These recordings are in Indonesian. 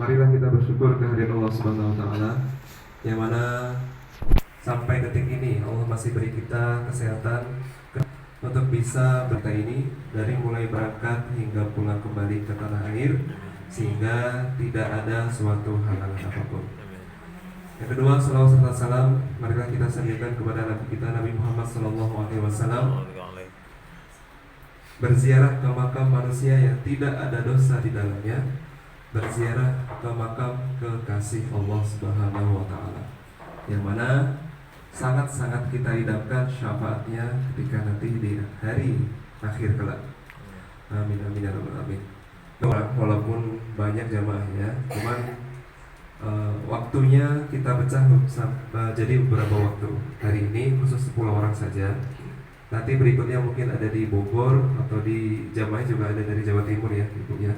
Marilah kita bersyukur kehadiran Allah Subhanahu wa taala yang mana sampai detik ini Allah masih beri kita kesehatan untuk bisa berta ini dari mulai berangkat hingga pulang kembali ke tanah air, sehingga tidak ada suatu halangan apapun. Yang kedua, salawat serta salam marilah kita sampaikan kepada Nabi kita Nabi Muhammad SAW. Berziarah ke makam manusia yang tidak ada dosa di dalamnya, berziarah ke makam kekasih Allah Subhanahu wa taala, yang mana sangat-sangat kita idamkan syafaatnya ketika nanti di hari akhir kelak. Amin amin ya rabbal alamin. Walaupun banyak jamaahnya, cuman waktunya kita pecah jadi beberapa waktu. Hari ini khusus 10 orang saja. Nanti berikutnya mungkin ada di Bogor atau di jamaah juga ada dari Jawa Timur ya, Ibu ya.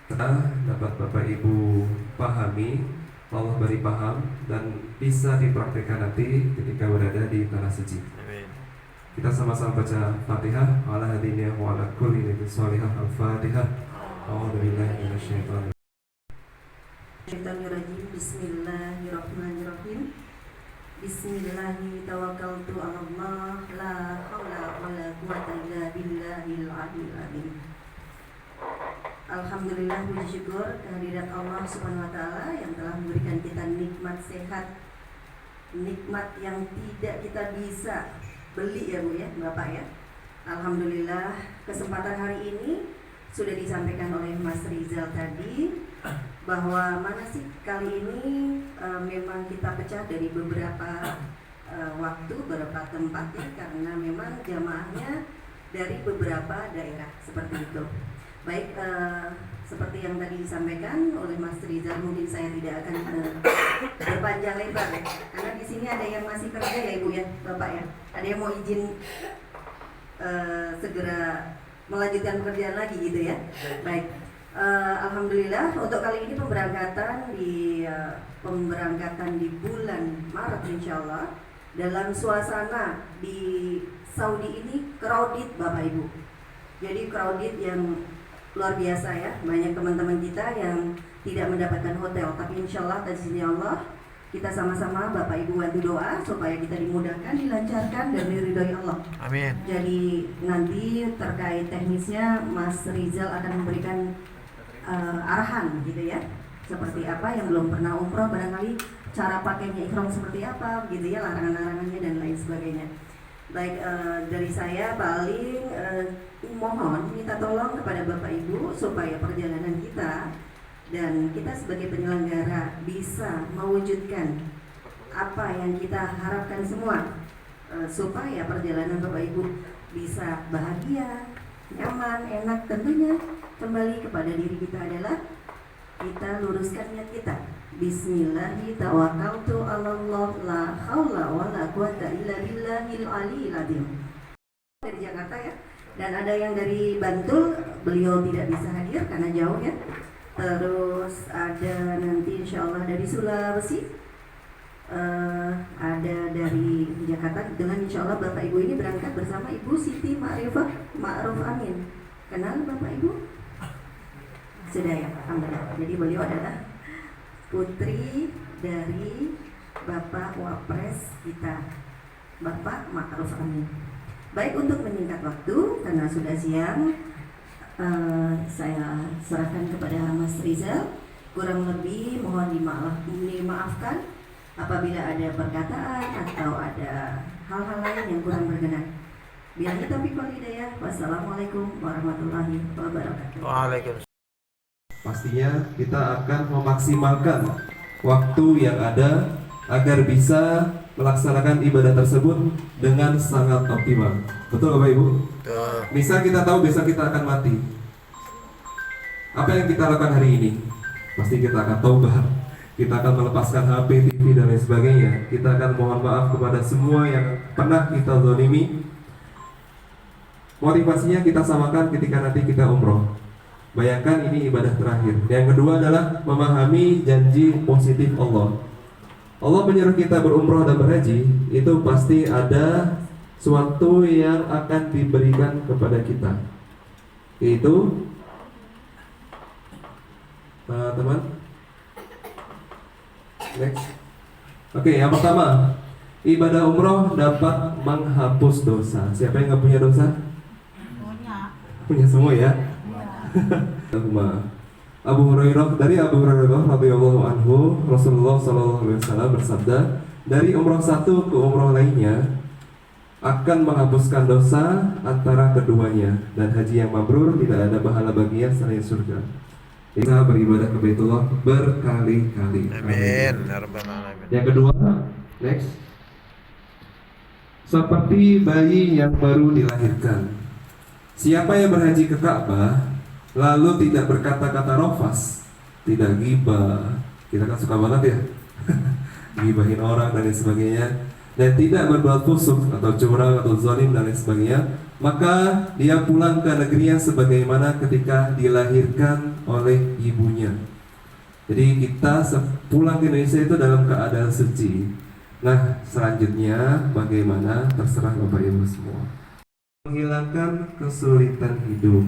Kita dapat Bapak Ibu pahami, Allah beri paham dan bisa dipraktikkan nanti ketika berada di tanah suci. Kita sama-sama baca Fatihah ala hadiniya wa ala kulli nabiyyin shalihah. Al-Fatihah. A'udzubillahi minasyaitonir rajim. Bismillahirrahmanirrahim. Bismillahi tawakkaltu 'ala Allah la haula wala quwwata illa billahil aliyyil azim. Alhamdulillah, puji syukur kehadirat Allah Subhanahu wa taala yang telah memberikan kita nikmat sehat, nikmat yang tidak kita bisa beli ya Bu ya, Bapak ya. Alhamdulillah, kesempatan hari ini sudah disampaikan oleh Mas Rizal tadi bahwa manasik kali ini memang kita pecah dari beberapa waktu, beberapa tempat ya, karena memang jamaahnya dari beberapa daerah seperti itu. Baik, seperti yang tadi disampaikan oleh Mas Rizal, mungkin saya tidak akan berpanjang lebar ya, karena di sini ada yang masih kerja ya Ibu ya, Bapak ya. Ada yang mau izin segera melanjutkan pekerjaan lagi gitu ya. Baik, alhamdulillah untuk kali ini pemberangkatan di bulan Maret insyaallah dalam suasana di Saudi ini crowded Bapak Ibu. Jadi crowded yang luar biasa ya, banyak teman-teman kita yang tidak mendapatkan hotel, tapi insyaallah dari sini Allah kita sama-sama Bapak Ibu bantu doa supaya kita dimudahkan, dilancarkan dan diridhoi Allah. Amin. Jadi nanti terkait teknisnya Mas Rizal akan memberikan arahan gitu ya, seperti apa yang belum pernah umroh barangkali cara pakainya ihram seperti apa gitu ya, larangan-larangannya dan lain sebagainya. Baik, dari saya paling mohon minta tolong kepada Bapak Ibu supaya perjalanan kita dan kita sebagai penyelenggara bisa mewujudkan apa yang kita harapkan semua, supaya perjalanan Bapak Ibu bisa bahagia, nyaman, enak. Tentunya kembali kepada diri kita adalah kita luruskan niat kita. Bismillahi tawakkaltu 'ala Allah la haula wala quwwata illa billahil aliyyil azim. Dari Jakarta ya, dan ada yang dari Bantul, beliau tidak bisa hadir karena jauh ya. Terus ada nanti insyaallah dari Sulawesi, ada dari Jakarta dengan insyaallah Bapak Ibu ini berangkat bersama Ibu Siti Ma'ruf Amin. Kenal Bapak Ibu? Sudah ya, alhamdulillah. Jadi beliau adalah putri dari Bapak Wapres kita, Bapak Ma'ruf Amin. Baik, untuk menyingkat waktu karena sudah siang, saya serahkan kepada Mas Rizal. Kurang lebih mohon dimaafkan apabila ada perkataan atau ada hal-hal lain yang kurang berkenan. Billahi taufiq wal hidayah. Wassalamualaikum warahmatullahi wabarakatuh. Waalaikumsalam. Pastinya kita akan memaksimalkan waktu yang ada agar bisa melaksanakan ibadah tersebut dengan sangat optimal. Betul Bapak Ibu? Betul. Misal kita tahu besok kita akan mati. Apa yang kita lakukan hari ini? Pasti kita akan taubat. Kita akan melepaskan HP, TV dan lain sebagainya. Kita akan mohon maaf kepada semua yang pernah kita zalimi. Motivasinya kita samakan ketika nanti kita umroh. Bayangkan ini ibadah terakhir. Yang kedua adalah memahami janji positif Allah. Allah menyuruh kita berumroh dan berhaji, itu pasti ada suatu yang akan diberikan kepada kita. Yaitu teman Next. Oke, yang pertama, ibadah umroh dapat menghapus dosa. Siapa yang nggak punya dosa? Punya semua ya. Abu Hurairah, dari Abu Hurairah radhiyallahu anhu, Rasulullah sallallahu alaihi wasallam bersabda, dari umroh satu ke umroh lainnya akan menghapuskan dosa antara keduanya, dan haji yang mabrur tidak ada pahala baginya selain surga. Kita beribadah ke Baitullah berkali-kali. Amin. Ya Rabbal Alamin. Yang kedua, next. Seperti bayi yang baru dilahirkan. Siapa yang berhaji ke Ka'bah lalu tidak berkata-kata rofas, tidak ghibah, kita kan suka banget ya gibahin orang dan lain sebagainya, dan tidak berbuat fusuk atau curang atau zalim dan lain sebagainya, maka dia pulang ke negerinya sebagaimana ketika dilahirkan oleh ibunya. Jadi kita pulang ke Indonesia itu dalam keadaan suci. Nah, selanjutnya bagaimana, terserah Bapak Ibu semua. Menghilangkan kesulitan hidup.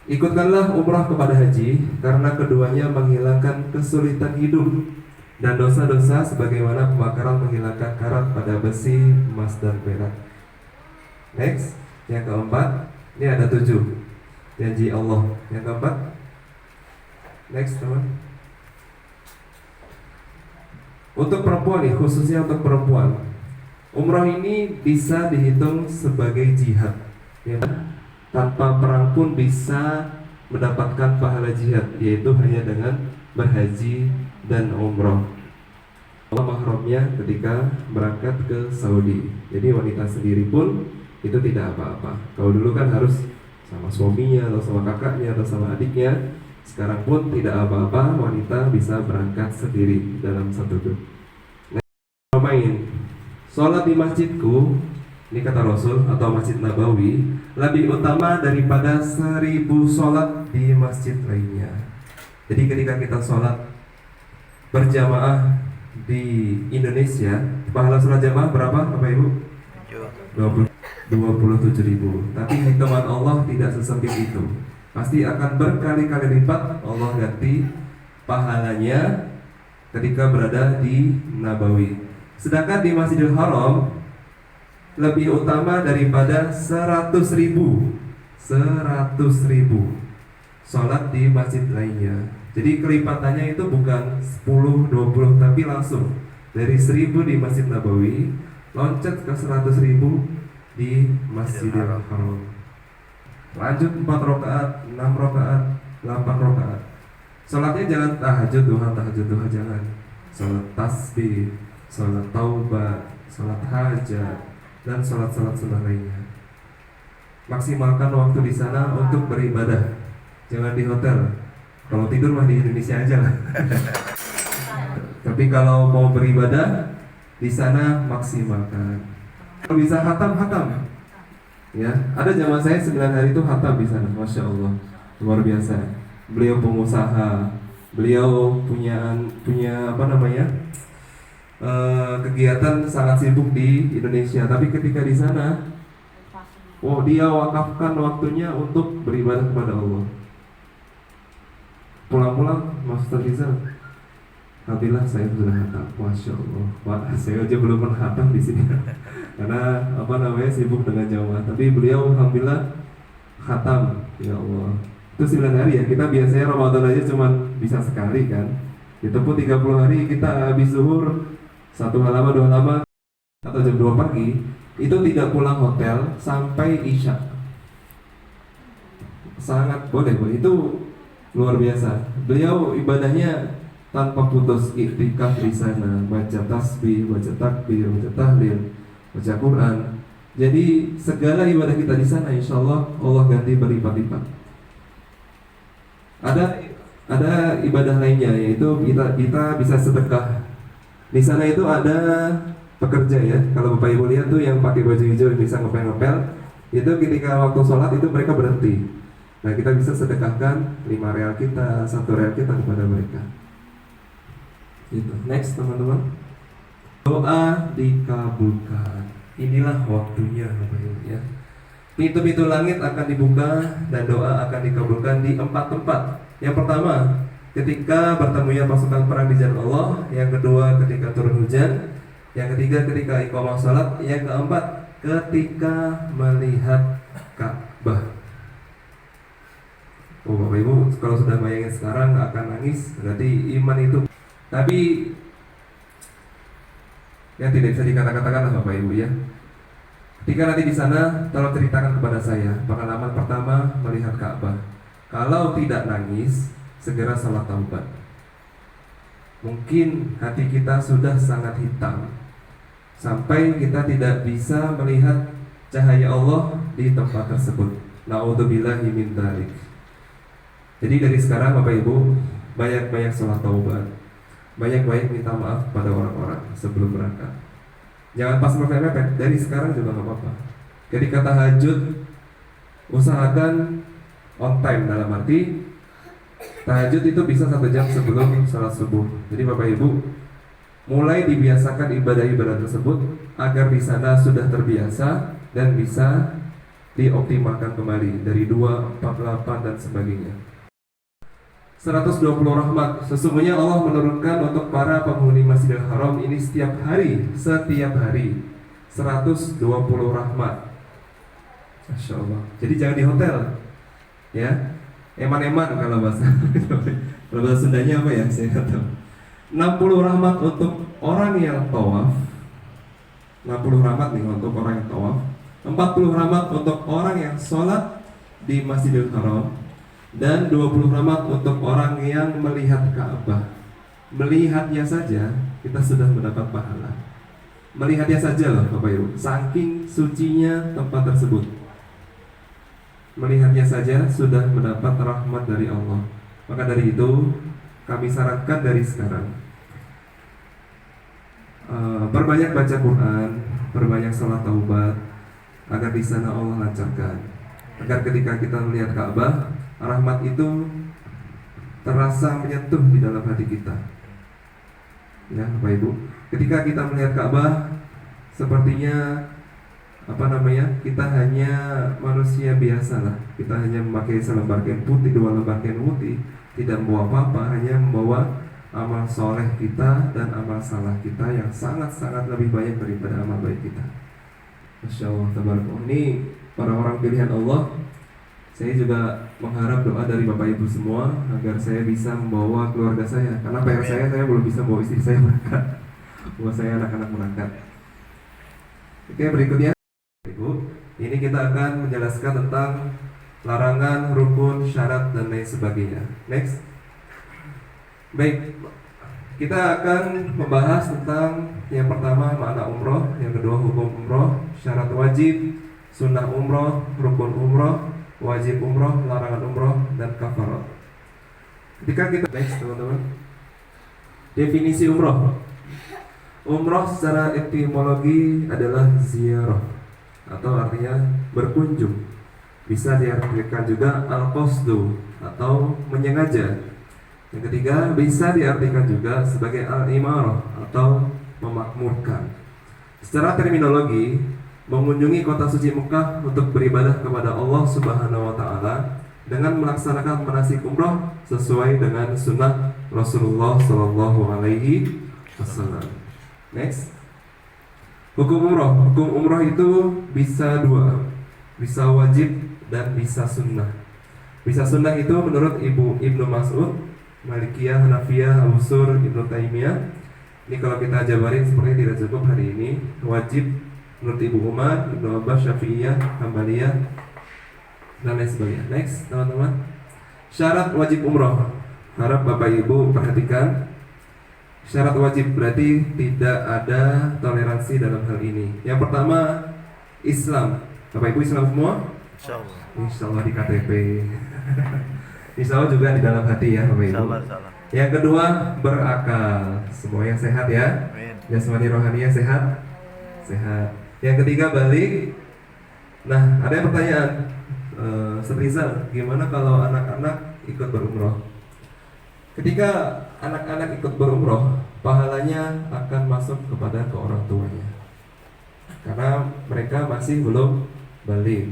Ikutkanlah umrah kepada haji, karena keduanya menghilangkan kesulitan hidup dan dosa-dosa sebagaimana pembakaran menghilangkan karat pada besi, emas, dan perak. Next, yang keempat, ini ada 7 janji Allah. Yang keempat, next teman. Untuk perempuan nih, khususnya untuk perempuan, umrah ini bisa dihitung sebagai jihad, ya. Tanpa perang pun bisa mendapatkan pahala jihad, yaitu hanya dengan berhaji dan umrah. Allah mahramnya ketika berangkat ke Saudi. Jadi wanita sendiri pun itu tidak apa-apa. Kalau dulu kan harus sama suaminya atau sama kakaknya atau sama adiknya. Sekarang pun tidak apa-apa, wanita bisa berangkat sendiri dalam satu grup. Main, sholat di masjidku, ini kata Rasul atau Masjid Nabawi, lebih utama daripada 1000 sholat di masjid lainnya. Jadi ketika kita sholat berjamaah di Indonesia, pahala sholat jamaah berapa Bapak Ibu? 27.000. Tapi hitungan Allah tidak sesempit itu. Pasti akan berkali-kali lipat Allah ganti pahalanya ketika berada di Nabawi. Sedangkan di Masjidil Haram lebih utama daripada 100.000 sholat di masjid lainnya. Jadi kelipatannya itu bukan 10, 20, tapi langsung dari 1000 di Masjid Nabawi loncat ke 100.000 di Masjidil Haram. Lanjut 4 rakaat, 6 rakaat, 8 rakaat. Sholatnya jangan tahajud duha jangan. Sholat tasbih, sholat taubat, sholat hajat, dan sholat-sholat sunnah lainnya. Maksimalkan waktu di sana untuk beribadah. Jangan di hotel. Kalau tidur mah di Indonesia aja lah. Tapi kalau mau beribadah di sana maksimalkan. Kalau bisa hatam. Ya, ada zaman saya 9 hari itu hatam di sana, masya Allah, luar biasa. Beliau pengusaha, beliau punya apa namanya kegiatan sangat sibuk di Indonesia, tapi ketika di sana, dia wakafkan waktunya untuk beribadah kepada Allah. Pulang-pulang, Mas Rizal, alhamdulillah saya sudah hatam, masya Allah. Wah, saya aja belum pernah hatam di sini. Karena sibuk dengan jamaah. Tapi beliau alhamdulillah khatam, ya Allah. Itu 9 hari ya. Kita biasanya Ramadan aja cuma bisa sekali kan. Itu pun 30 hari kita habis zuhur 1 halaman 2 halaman atau jam 2 pagi itu tidak pulang hotel sampai isya. Sangat boleh. Itu luar biasa. Beliau ibadahnya tanpa putus, iktikaf di sana, baca tasbih, baca takbir, baca tahlil, baca Quran. Jadi segala ibadah kita di sana insya Allah ganti berlipat-lipat. Ada ibadah lainnya, yaitu kita bisa sedekah. Di sana itu ada pekerja ya. Kalau Bapak Ibu lihat tuh yang pakai baju hijau bisa ngepel-ngepel, itu ketika waktu sholat itu mereka berhenti. Nah, kita bisa sedekahkan 5 real kita, 1 real kita kepada mereka. Gitu. Next teman-teman. Doa dikabulkan. Inilah waktunya Bapak Ibu ya. Pintu-pintu langit akan dibuka dan doa akan dikabulkan di 4 tempat. Yang pertama, ketika bertemunya pasukan perang di jalan Allah, yang kedua ketika turun hujan, yang ketiga ketika iqamah salat, yang keempat ketika melihat Ka'bah. Oh Bapak Ibu, kalau sudah bayangin sekarang nggak akan nangis, berarti iman itu. Tapi yang tidak bisa dikata-katakan lah Bapak Ibu ya. Ketika nanti di sana, tolong ceritakan kepada saya pengalaman pertama melihat Ka'bah. Kalau tidak nangis, segera salat taubat. Mungkin hati kita sudah sangat hitam sampai kita tidak bisa melihat cahaya Allah di tempat tersebut. Na'udzubillahi min dzalik. Jadi dari sekarang Bapak Ibu, banyak-banyak salat taubat, banyak-banyak minta maaf pada orang-orang sebelum berangkat. Jangan pas mepet-mepet, dari sekarang juga nggak apa-apa. Ketika tahajud, usahakan on time, dalam arti tahajud itu bisa 1 jam sebelum salat subuh. Jadi Bapak Ibu, mulai dibiasakan ibadah-ibadah tersebut agar di sana sudah terbiasa dan bisa dioptimalkan kembali dari 2, 4, 8 dan sebagainya. 120 rahmat. Sesungguhnya Allah menurunkan untuk para penghuni Masjidil Haram ini setiap hari 120 rahmat. Masya Allah. Jadi jangan di hotel, ya. Eman-eman kalau bahasa kalau bahasa Sundanya apa ya? Saya nggak tahu. 60 rahmat untuk orang yang tawaf. 60 rahmat nih untuk orang yang tawaf. 40 rahmat untuk orang yang sholat di Masjidil Haram. Dan 20 rahmat untuk orang yang melihat Ka'bah. Melihatnya saja kita sudah mendapat pahala. Melihatnya saja loh Bapak Ibu, saking sucinya tempat tersebut. Melihatnya saja sudah mendapat rahmat dari Allah. Maka dari itu kami sarankan dari sekarang, perbanyak baca Quran, perbanyak salat taubat, agar di sana Allah lancarkan. Agar ketika kita melihat Ka'bah, rahmat itu terasa menyentuh di dalam hati kita. Ya, Bapak Ibu, ketika kita melihat Ka'bah, sepertinya kita hanya manusia biasa lah. Kita hanya memakai selembar kain putih, 2 lembar kain putih, tidak membawa apa-apa, hanya membawa amal soleh kita dan amal salah kita yang sangat-sangat lebih banyak daripada amal baik kita. Masya Allah, tabarakallah. Ini para orang pilihan Allah. Saya juga mengharap doa dari Bapak Ibu semua agar saya bisa membawa keluarga saya. Karena PR saya belum bisa membawa istri saya berangkat, membawa saya anak-anak berangkat. Oke, berikutnya Ibu, ini kita akan menjelaskan tentang larangan, rukun, syarat, dan lain sebagainya. Next. Baik, kita akan membahas tentang yang pertama makna umroh, yang kedua hukum umroh, syarat wajib, sunnah umroh, rukun umroh, wajib umroh, larangan umroh, dan kafarat. Ketika kita next teman-teman, definisi umroh. Umroh secara etimologi adalah ziarah atau artinya berkunjung. Bisa diartikan juga al-qasdu atau menyengaja. Yang ketiga bisa diartikan juga sebagai al-imarah atau memakmurkan. Secara terminologi, mengunjungi kota suci Mekah untuk beribadah kepada Allah Subhanahu wa taala dengan melaksanakan manasik umrah sesuai dengan sunnah Rasulullah sallallahu alaihi wasallam. Next. Hukum umrah. Hukum umrah itu bisa 2. Bisa wajib dan bisa sunnah. Bisa sunnah itu menurut Ibnu Mas'ud, Malikiyah, Hanafiyah, Abu Sur, Ibnu Taimiyah. Ini kalau kita jabarin sepertinya tidak cukup hari ini. Wajib menurut Ibu Umar, Ibnu Abbas, Syafi'iyah, Hambaliyah, dan lain sebagainya. Next, teman-teman. Syarat wajib umroh. Harap Bapak Ibu perhatikan. Syarat wajib berarti tidak ada toleransi dalam hal ini. Yang pertama, Islam. Bapak Ibu Islam semua? Insyaallah. Insyaallah di KTP. Insyaallah juga di dalam hati ya Bapak Ibu. Insyaallah. Yang kedua, berakal. Semuanya sehat ya. Amin. Jasmani rohaninya sehat. Sehat. Yang ketiga, balik. Nah, ada yang pertanyaan, Ustaz Rizal, gimana kalau anak-anak ikut berumroh? Ketika anak-anak ikut berumroh, pahalanya akan masuk kepada ke orang tuanya, karena mereka masih belum balik.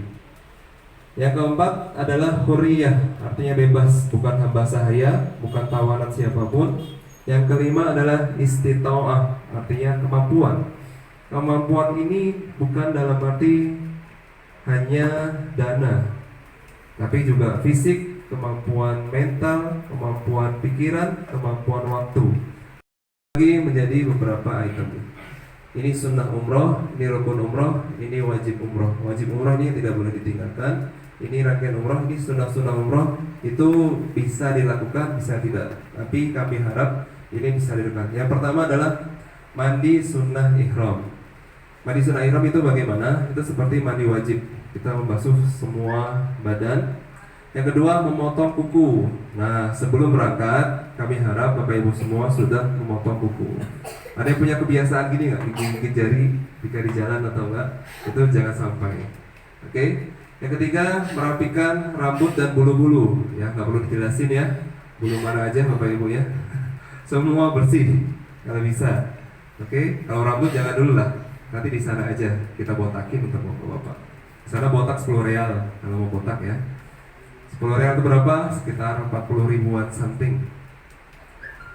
Yang keempat adalah huriyah, artinya bebas, bukan hamba sahaya, bukan tawanan siapapun. Yang kelima adalah istita'ah, artinya kemampuan. Kemampuan ini bukan dalam arti hanya dana, tapi juga fisik, kemampuan mental, kemampuan pikiran, kemampuan waktu. Lagi menjadi beberapa item. Ini sunnah umroh, ini rukun umroh, ini wajib umroh. Wajib umroh ini tidak boleh ditinggalkan. Ini rangkaian umroh, ini sunnah-sunnah umroh. Itu bisa dilakukan, bisa tidak. Tapi kami harap ini bisa dilakukan. Yang pertama adalah mandi sunnah ihram. Mandi sunnah ihram itu bagaimana? Itu seperti mandi wajib. Kita membasuh semua badan. Yang kedua, memotong kuku. Nah, sebelum berangkat, kami harap Bapak Ibu semua sudah memotong kuku. Ada yang punya kebiasaan gini nggak? Gigit jari ketika di jalan atau enggak? Itu jangan sampai. Oke? Yang ketiga, merapikan rambut dan bulu-bulu. Ya, nggak perlu dijelasin ya. Bulu mana aja Bapak Ibu ya. Semua bersih kalau bisa. Oke? Kalau rambut jangan dulu lah. Nanti di sana aja kita botakin untuk Bapak. Di sana botak 10 real kalau mau botak ya. 10 real itu berapa? Sekitar 40 ribuan something.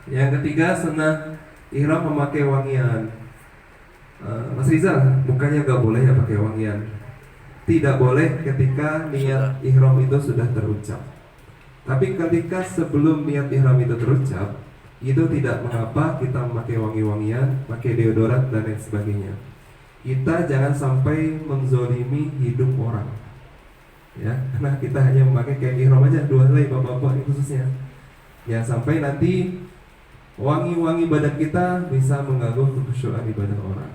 Yang ketiga, sunnah ihram memakai wangian. Mas Rizal, bukannya gak boleh ya pakai wangian? Tidak boleh ketika niat ihram itu sudah terucap. Tapi ketika sebelum niat ihram itu terucap, itu tidak mengapa kita memakai wangi-wangian, pakai deodoran dan lain sebagainya. Kita jangan sampai menzolimi hidup orang. Ya, karena kita hanya memakai kain ihram aja, 2 helai bapak-bapak ini khususnya. Ya, sampai nanti wangi-wangi badan kita bisa mengganggu kekhusyuan ibadah orang.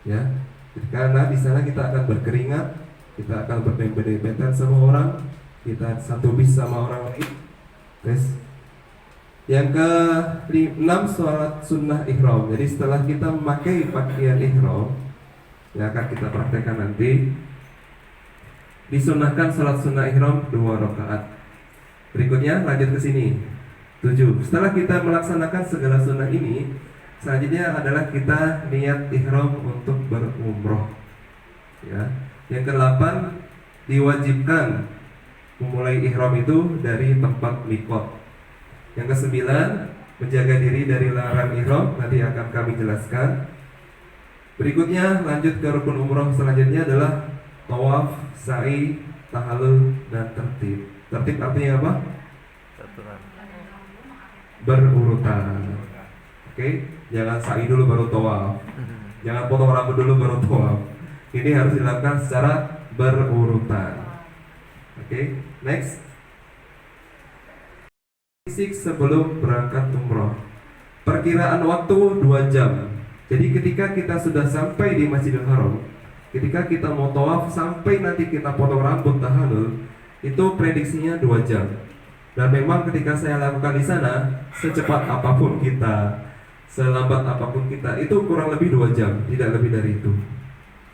Ya, karena di sana kita akan berkeringat, kita akan berdempet-dempetan sama orang, kita satu bis sama orang lain. Terus yang ke-6, sholat sunnah ihram. Jadi setelah kita memakai pakaian ihram, yang akan kita praktekkan nanti, disunahkan sholat sunnah ihram 2 rakaat. Berikutnya lanjut ke sini 7. Setelah kita melaksanakan segala sunnah ini, selanjutnya adalah kita niat ihram untuk berumroh. Ya. Yang ke-8, diwajibkan memulai ihram itu dari tempat miqat. Yang ke-9, menjaga diri dari larangan ihram, nanti akan kami jelaskan. Berikutnya lanjut ke rukun umroh selanjutnya adalah tawaf, sa'i, tahallul, dan tertib. Tertib artinya apa? Berurutan. Oke, jangan sa'i dulu baru tawaf. Jangan potong rambut dulu baru tawaf. Ini harus dilakukan secara berurutan. Oke, next. Fisik sebelum berangkat umroh. Perkiraan waktu 2 jam. Jadi ketika kita sudah sampai di Masjidil Haram, ketika kita mau tawaf sampai nanti kita potong rambut tahallul, itu prediksinya 2 jam. Dan memang ketika saya lakukan di sana, secepat apapun kita, selambat apapun kita, itu kurang lebih 2 jam, tidak lebih dari itu.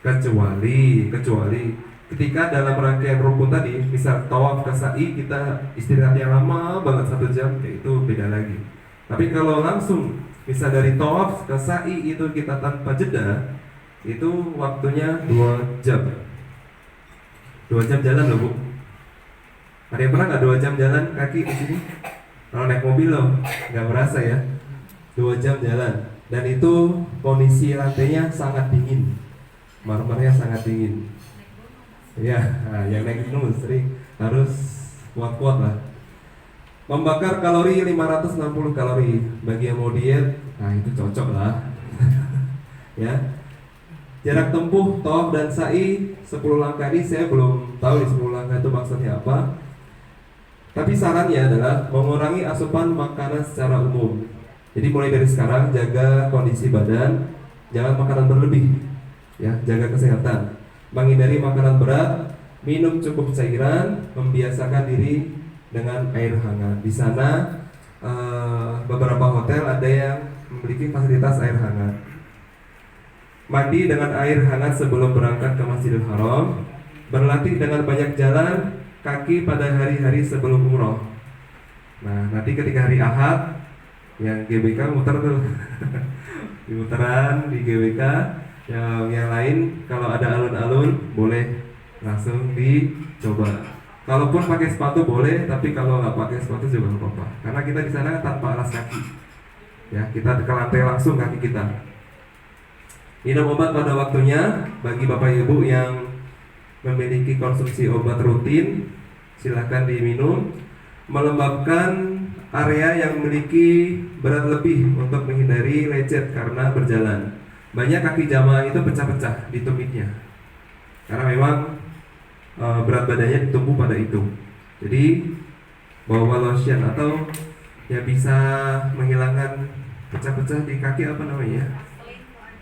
Kecuali ketika dalam rangkaian rukun tadi, misal tawaf ke sa'i, kita istirahat yang lama banget 1 jam, itu beda lagi. Tapi kalau langsung misal dari tawaf ke sa'i itu kita tanpa jeda, itu waktunya 2 jam. 2 jam jalan loh Bu. Ada yang pernah nggak 2 jam jalan kaki di sini? Kalau naik mobil loh, nggak merasa ya. 2 jam jalan. Dan itu kondisi lantainya sangat dingin, marmernya sangat dingin. Ya, nah, yang naik gunung sering harus kuat-kuat lah. Membakar kalori 560 kalori. Bagi yang mau diet, nah itu cocok lah. Ya. Jarak tempuh tawaf dan sa'i 10 langkah ini saya belum tahu di 10 langkah itu maksudnya apa. Tapi sarannya adalah mengurangi asupan makanan secara umum. Jadi mulai dari sekarang jaga kondisi badan, jangan makanan berlebih. Ya, jaga kesehatan. Menghindari makanan berat, minum cukup cairan, membiasakan diri dengan air hangat. Di sana beberapa hotel ada yang memiliki fasilitas air hangat. Mandi dengan air hangat sebelum berangkat ke Masjidil Haram. Berlatih dengan banyak jalan kaki pada hari-hari sebelum umroh. Nah, nanti ketika hari Ahad, yang GBK muter tuh di muteran di GBK. Yang lain kalau ada alun-alun boleh langsung dicoba. Kalaupun pakai sepatu boleh, tapi kalau nggak pakai sepatu juga nggak apa-apa. Karena kita di sana tanpa alas kaki, ya kita ke lantai langsung kaki kita. Minum obat pada waktunya. Bagi bapak ibu yang memiliki konsumsi obat rutin, silakan diminum. Melembabkan area yang memiliki berat lebih untuk menghindari lecet karena berjalan. Banyak kaki jamaah itu pecah-pecah di tumitnya, karena memang berat badannya ditumpu pada itu. Jadi bawa lotion atau ya bisa menghilangkan pecah-pecah di kaki, apa namanya?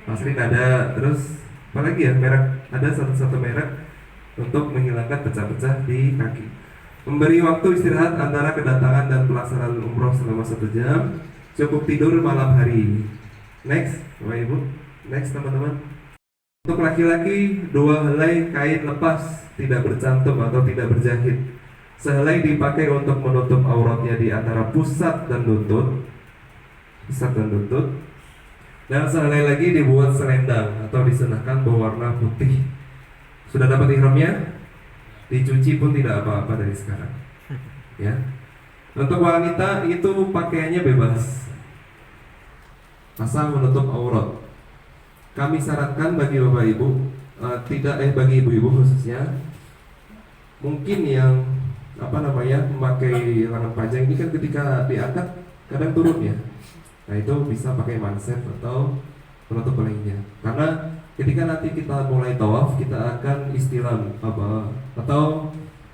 Vaseline ada. Terus apalagi ya, merek ada satu merek untuk menghilangkan pecah-pecah di kaki. Memberi waktu istirahat antara kedatangan dan pelaksanaan umroh selama 1 jam. Cukup tidur malam hari. Next, Bapak Ibu. Next teman-teman. Untuk laki-laki, 2 helai kain lepas tidak bercantum atau tidak berjahit. Sehelai dipakai untuk menutup auratnya di antara pusat dan lutut. Dan sehelai lagi dibuat selendang atau disenahkan berwarna putih. Sudah dapat ihramnya? Dicuci pun tidak apa-apa dari sekarang. Ya. Untuk wanita itu pakaiannya bebas, asal menutup aurat. Kami sarankan bagi bapak ibu, bagi ibu-ibu khususnya, mungkin yang memakai lengan panjang ini kan ketika diangkat kadang turun ya. Nah itu bisa pakai mansef atau penutup lainnya. Karena ketika nanti kita mulai tawaf, kita akan istilam atau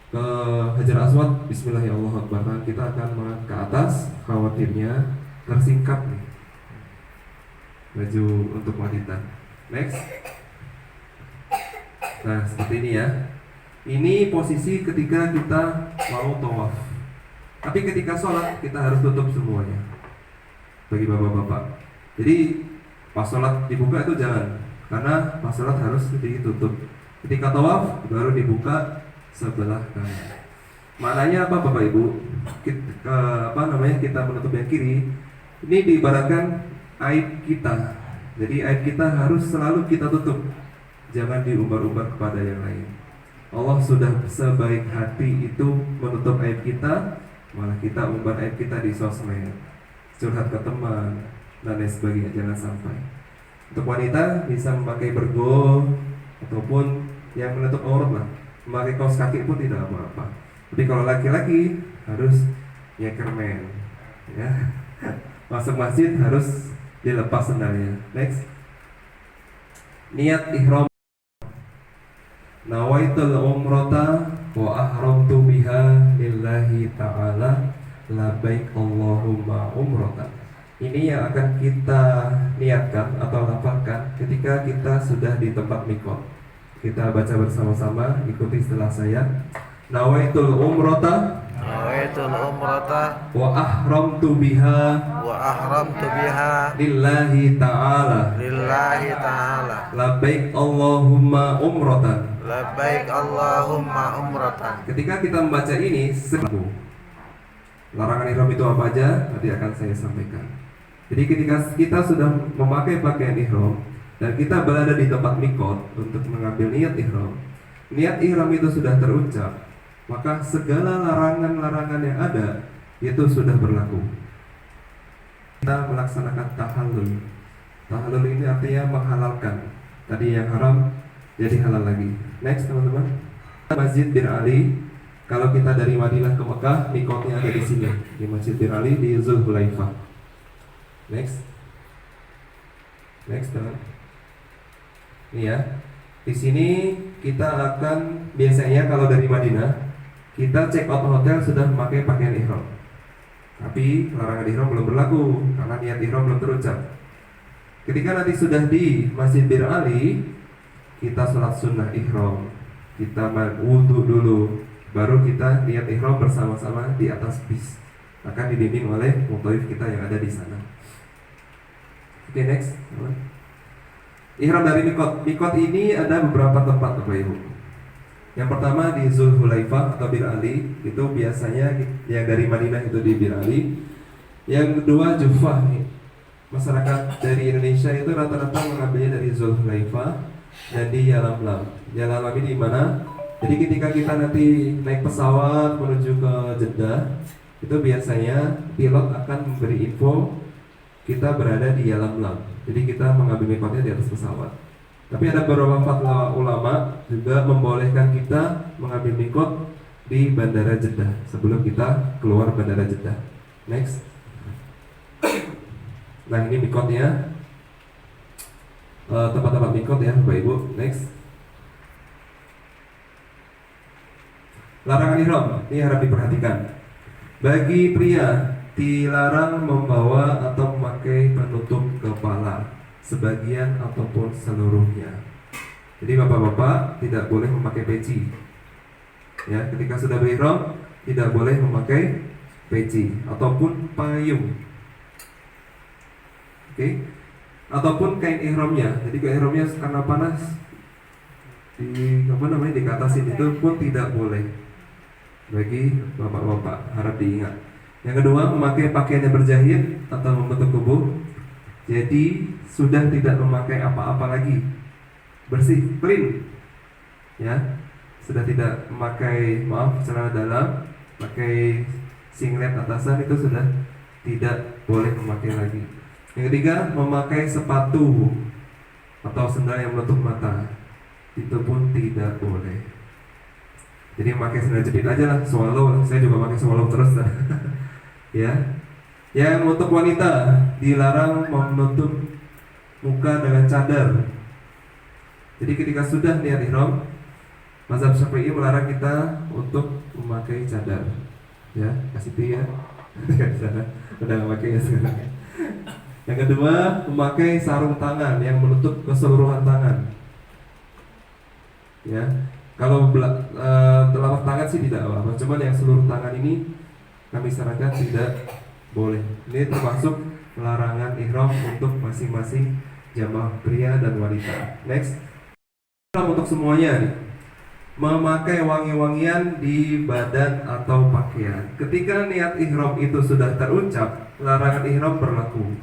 ke Hajar Aswad, Bismillahirrahmanirrahim. Kita akan mengangkat ke atas, khawatirnya tersingkap nih baju untuk wanita. Next. Nah seperti ini ya. Ini posisi ketika kita mau tawaf. Tapi ketika sholat kita harus tutup semuanya. Bagi bapak-bapak. Jadi pas sholat dibuka itu jangan, karena pas sholat harus ditutup. Ketika tawaf baru dibuka sebelah kanan. Maknanya apa bapak ibu? Kita menutup yang kiri. Ini diibaratkan aib kita. Jadi aib kita harus selalu kita tutup. Jangan diumbar-umbar kepada yang lain. Allah sudah sebaik hati itu menutup aib kita, malah kita umbar aib kita di sosmed, curhat ke teman dan lain sebagainya. Jangan sampai. Untuk wanita bisa memakai bergo ataupun yang menutup aurat lah. Memakai kaos kaki pun tidak apa-apa. Tapi kalau laki-laki harus nyekermen, ya. Masuk masjid harus dilepas sendalnya. Next. Niat ihram. Nawaitul umrata wa ahramtu biha lillahi ta'ala labbaik Allahumma umratan. Ini yang akan kita niatkan atau lafalkan ketika kita sudah di tempat mikot. Kita baca bersama-sama, ikuti setelah saya. Nawaitul umrata wa ahramtu biha lillahi ta'ala labbaik Allahumma umratan. Ketika kita membaca ini, larangan ihram itu apa aja nanti akan saya sampaikan. Jadi ketika kita sudah memakai pakaian ihram dan kita berada di tempat mikot untuk mengambil niat ihram itu sudah terucap, maka segala larangan-larangan yang ada itu sudah berlaku. Kita melaksanakan tahallul. Tahallul ini artinya menghalalkan. Tadi yang haram jadi halal lagi. Next teman-teman. Masjid Bir Ali. Kalau kita dari Madinah ke Mekah, mikotnya ada di sini, di Masjid Bir Ali di Zulhulaifah. Next. Next teman. Ini ya. Di sini kita akan biasanya kalau dari Madinah kita check out hotel sudah memakai pakaian ihram. Tapi larangan ihram belum berlaku karena niat ihram belum terucap. Ketika nanti sudah di Masjid Bir Ali, kita sholat sunnah ihram, kita wudhu dulu, baru kita niat ihram bersama-sama di atas bis. Akan dibimbing oleh mutawif kita yang ada di sana. Oke, next. Ihram dari mikot. Mikot ini ada beberapa tempat Bapak Ibu. Yang pertama di Zulhulaifah atau Bir Ali, itu biasanya yang dari Madinah itu di Bir Ali. Yang kedua Jufah. Masyarakat dari Indonesia itu rata-rata mengambilnya dari Zulhulaifah dan di Yalamlam. Yalamlam ini di mana? Jadi ketika kita nanti naik pesawat menuju ke Jeddah, itu biasanya pilot akan memberi info kita berada di Yalam Lam. Jadi kita mengambil mikotnya di atas pesawat. Tapi ada beberapa fatwa ulama juga membolehkan kita mengambil mikot di Bandara Jeddah sebelum kita keluar Bandara Jeddah. Next. Nah ini mikotnya, tempat-tempat mikot ya Bapak Ibu. Next. Larangan ihram, ini harap diperhatikan. Bagi pria dilarang membawa atau memakai penutup kepala sebagian ataupun seluruhnya. Jadi bapak-bapak tidak boleh memakai peci. Ya, ketika sudah berihram tidak boleh memakai peci ataupun payung. Oke. Ataupun kain ihramnya. Jadi kain ihramnya karena panas dikatasin itu pun tidak boleh. Bagi bapak-bapak harap diingat. Yang kedua, memakai pakaian yang berjahit atau membentuk tubuh. Jadi sudah tidak memakai apa-apa lagi, bersih, clean, ya. Sudah tidak memakai celana dalam, pakai singlet atasan itu sudah tidak boleh memakai lagi. Yang ketiga, memakai sepatu atau sandal yang menutup mata, itu pun tidak boleh. Jadi pakai sandal jepit aja lah, swallow. Saya juga pakai swallow terus dah. Ya. Yang untuk wanita dilarang menutup muka dengan cadar. Jadi ketika sudah niat ihram, mazhab Syafi'i melarang kita untuk memakai cadar. Ya, kasih itu ya. Udah memakai ya sekarang. Yang kedua, memakai sarung tangan yang menutup keseluruhan tangan. Ya. Kalau telapak tangan sih tidak apa-apa, cuman yang seluruh tangan ini kami sarankan tidak boleh. Ini termasuk larangan ihram untuk masing-masing jamaah pria dan wanita. Next, untuk semuanya nih, memakai wangi-wangian di badan atau pakaian. Ketika niat ihram itu sudah terucap, larangan ihram berlaku.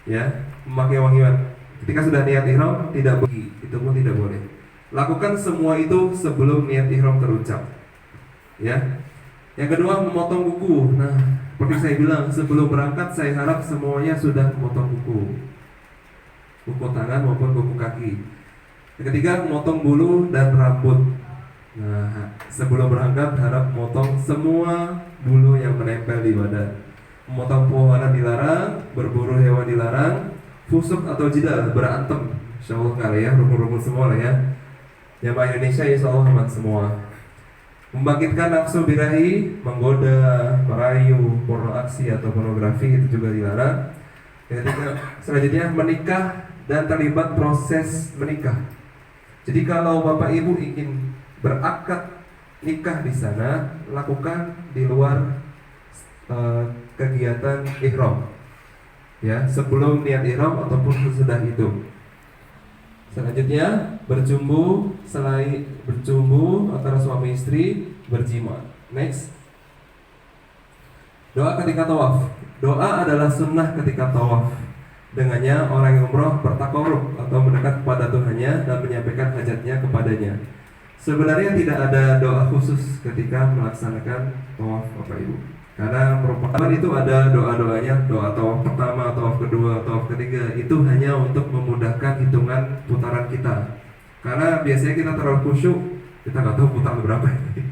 Ya, memakai wangian. Ketika sudah niat ihram tidak boleh, itu pun tidak boleh. Lakukan semua itu sebelum niat ihram terucap. Ya. Yang kedua, memotong kuku. Nah, seperti saya bilang, sebelum berangkat saya harap semuanya sudah memotong kuku. Kuku tangan maupun kuku kaki. Yang ketiga, memotong bulu dan rambut. Nah, sebelum berangkat harap memotong semua bulu yang menempel di badan. Memotong pepohonan dilarang, berburu hewan dilarang, fusuk atau jidal, berantem. Insyaallah kali ya, rumput-rumput semua lah ya. Jamaah Indonesia insyaallah aman semua. Membangkitkan nafsu birahi, menggoda, merayu, porno aksi atau pornografi itu juga dilarang. Selanjutnya menikah dan terlibat proses menikah. Jadi kalau bapak ibu ingin berakad nikah di sana, lakukan di luar kegiatan ihram, ya, sebelum niat ihram ataupun sesudah itu. Selanjutnya berjumbu antara suami istri, berjima. Next. Doa ketika tawaf. Doa adalah sunnah ketika tawaf. Dengannya orang yang umroh bertakarrub atau mendekat kepada Tuhannya dan menyampaikan hajatnya kepadanya. Sebenarnya tidak ada doa khusus ketika melaksanakan tawaf Bapak Ibu. Karena merupakan itu ada doa-doanya, doa tawaf pertama, tawaf kedua, tawaf ketiga. Itu hanya untuk memudahkan hitungan putaran kita. Karena biasanya kita terlalu khusyuk, kita nggak tahu putaran berapa ini.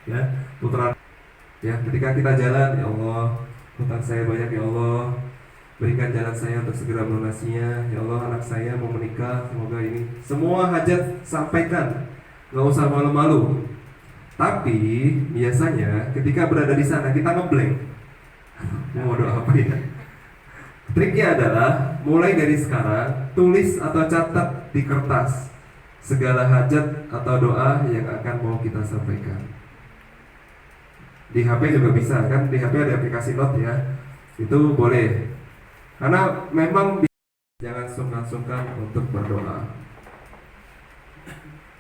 Ya, putaran. Ya, ketika kita jalan, ya Allah, hutang saya banyak ya Allah, berikan jalan saya untuk segera melunasinya. Ya Allah, anak saya mau menikah, semoga ini semua hajat sampaikan, nggak usah malu-malu. Tapi biasanya ketika berada di sana kita ngeblank. Mau doa apa ya? Triknya adalah mulai dari sekarang tulis atau catat di kertas segala hajat atau doa yang akan mau kita sampaikan. Di HP juga bisa kan? Di HP ada aplikasi note ya. Itu boleh. Karena memang jangan sungkan-sungkan untuk berdoa.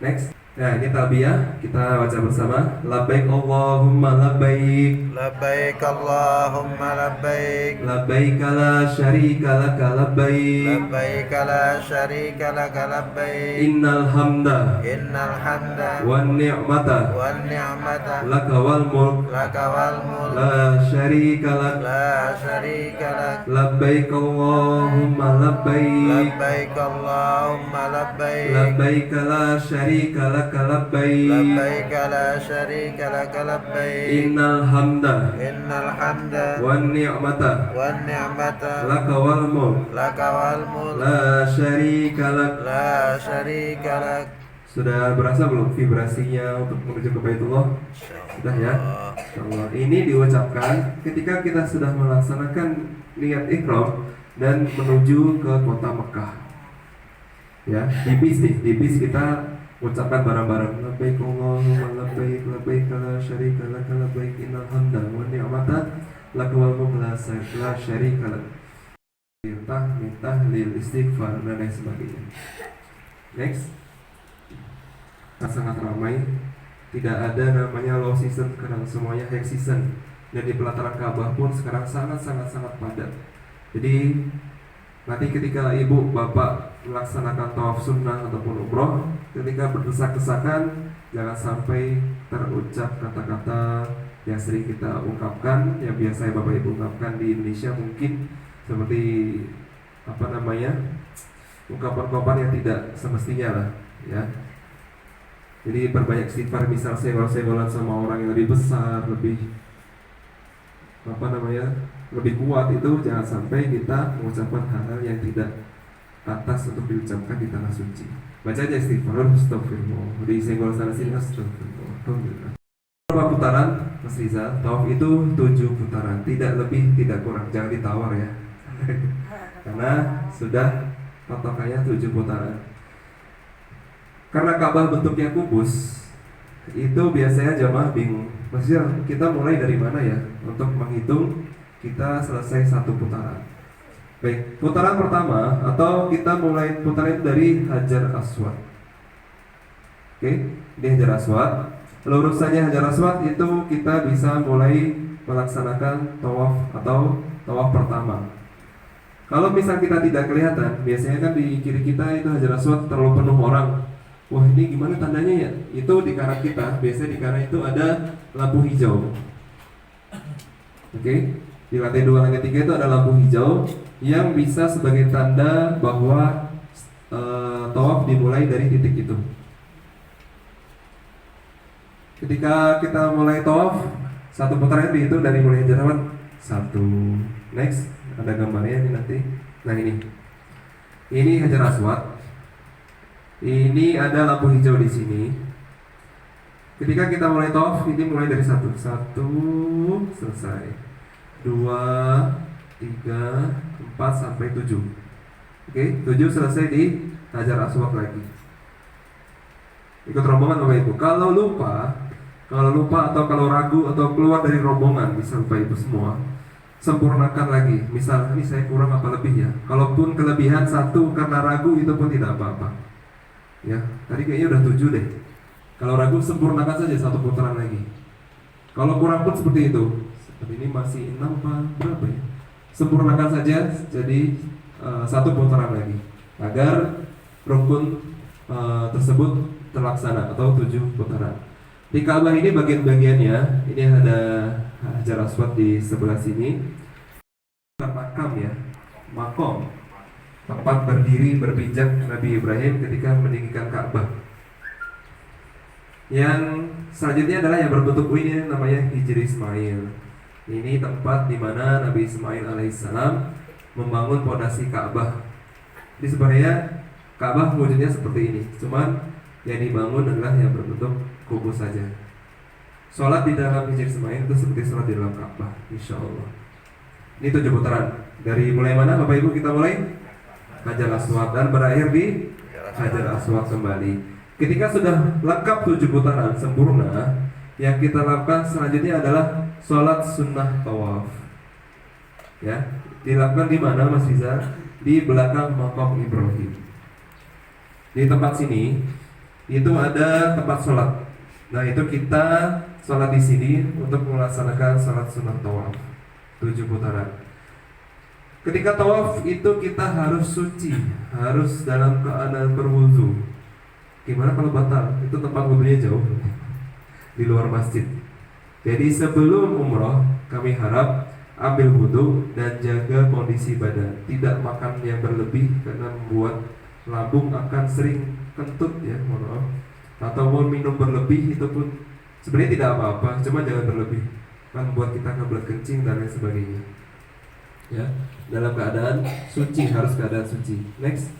Next. Nah, ini talbiyah, kita baca bersama. Labbaik Allahumma labbaik. Labbaik Allahumma labbaik. Labbaik la syarika laka labbaik. Labbaik la syarika laka labbaik. Innal hamda Innal hamda wan ni'mata wan ni'mata laka wal mulk laka wal mulk la syarika lak. la syarika lak. Labbaik Allahumma labbaik. Labbaik Allahumma labbaik. Labbaik la syarika laka labbaik. Labbaik la syarika laka labbaik. Innal hamda Innal hamda wan ni'mata wan ni'mata laka wal mulk laka wal mulk la syarika lak. la syarika lak. Sudah berasa belum vibrasinya untuk menuju ke Baitullah? Sudah ya? Insyaallah. Ini diucapkan ketika kita sudah melaksanakan niat ihram dan menuju ke kota Mekah. Ya, di bis nih, di bis kita ucapkan bareng-bareng. Labbaik Allahumma labbaik, labbaik la syarika laka labbaik, innal hamda wan ni'mata laka wal mulk la syarika lak. Minta lil istighfar dan lain sebagainya. Next. Sangat ramai, tidak ada namanya low season, sekarang semuanya high season. Dan di pelataran Ka'bah pun sekarang sangat padat. Jadi nanti ketika ibu bapak melaksanakan tawaf sunnah ataupun umroh, ketika berdesak-desakan, jangan sampai terucap kata-kata yang sering kita ungkapkan, yang biasa bapak ibu ungkapkan di Indonesia, mungkin seperti ungkapan-ungkapan yang tidak semestinya lah, ya. Jadi perbanyak istighfar, misal senggol-senggolan sama orang yang lebih besar, lebih lebih kuat, itu jangan sampai kita mengucapkan hal-hal yang tidak pantas untuk diucapkan di tanah suci. Baca aja istighfar, astagfirullah, disenggol sana sini, astagfirullah. Alhamdulillah. Berapa putaran, Mas Rizal? Tawaf itu 7 putaran, tidak lebih, tidak kurang. Jangan ditawar ya. Karena sudah patokannya 7 putaran. Karena Ka'bah bentuknya kubus, itu biasanya jamaah bingung. Maksudnya kita mulai dari mana ya untuk menghitung kita selesai 1 putaran. Baik, putaran pertama atau kita mulai putaran itu dari Hajar Aswad. Oke, ini Hajar Aswad. Lurusannya Hajar Aswad itu kita bisa mulai melaksanakan tawaf atau tawaf pertama. Kalau misal kita tidak kelihatan, biasanya kan di kiri kita itu Hajar Aswad terlalu penuh orang. Wah, ini gimana tandanya ya? Itu di kanan kita, biasanya di kanan itu ada lampu hijau. Oke, di lantai 2, lantai 3 itu ada lampu hijau yang bisa sebagai tanda bahwa tawaf dimulai dari titik itu. Ketika kita mulai tawaf, 1 putaran dihitung dari mulai Hajar Aswad 1. Next, ada gambarnya ini nanti. Nah ini Hajar Aswad. Ini ada lampu hijau di sini. Ketika kita mulai tawaf, ini mulai dari 1 selesai, 2, 3, 4 sampai 7. Oke, 7 selesai di Hajar Aswad lagi. Ikut rombongan Bapak Ibu. Kalau lupa atau kalau ragu atau keluar dari rombongan, misal Bapak Ibu semua, sempurnakan lagi. Misal ini saya kurang apa lebih ya. Kalaupun kelebihan 1 karena ragu, itu pun tidak apa-apa. Ya, tadi kayaknya udah 7 deh. Kalau ragu, sempurnakan saja 1 putaran lagi. Kalau kurang pun seperti itu. Seperti ini masih 6 berapa ya? Sempurnakan saja jadi 1 putaran lagi agar rukun tersebut terlaksana atau 7 putaran. Di Ka'bah ini bagian-bagiannya, ini ada Hajar Aswad di sebelah sini. Makam ya, makom, tempat berdiri berpijak Nabi Ibrahim ketika meninggikan Ka'bah. Yang selanjutnya adalah yang berbentuk U, ini namanya Hijri Ismail. Ini tempat di mana Nabi Ismail alaihissalam membangun pondasi Ka'bah. Jadi sebenarnya Ka'bah wujudnya seperti ini, cuman yang dibangun adalah yang berbentuk kubus saja. Sholat di dalam Hijri Ismail itu seperti sholat di dalam Ka'bah, insya Allah. Ini 7 putaran. Dari mulai mana Bapak Ibu kita mulai? Hajar Aswad dan berakhir di Hajar Aswad kembali. Ketika sudah lengkap 7 putaran sempurna, yang kita lakukan selanjutnya adalah sholat sunnah tawaf. Ya, dilakukan di mana Mas Riza? Di belakang makam Ibrahim. Di tempat sini itu ada tempat sholat. Nah itu kita sholat di sini untuk melaksanakan sholat sunnah tawaf 7 putaran. Ketika tawaf itu kita harus suci, harus dalam keadaan berwudu. Gimana kalau batal? Itu tempat wudunya jauh di luar masjid. Jadi sebelum umroh kami harap ambil wudu dan jaga kondisi badan, tidak makan yang berlebih karena membuat lambung akan sering kentut ya, mohon maaf. Ataupun minum berlebih itu pun sebenarnya tidak apa-apa, cuma jangan berlebih, kan membuat kita kebelet kencing dan lain sebagainya. Ya, dalam keadaan suci, harus keadaan suci. Next.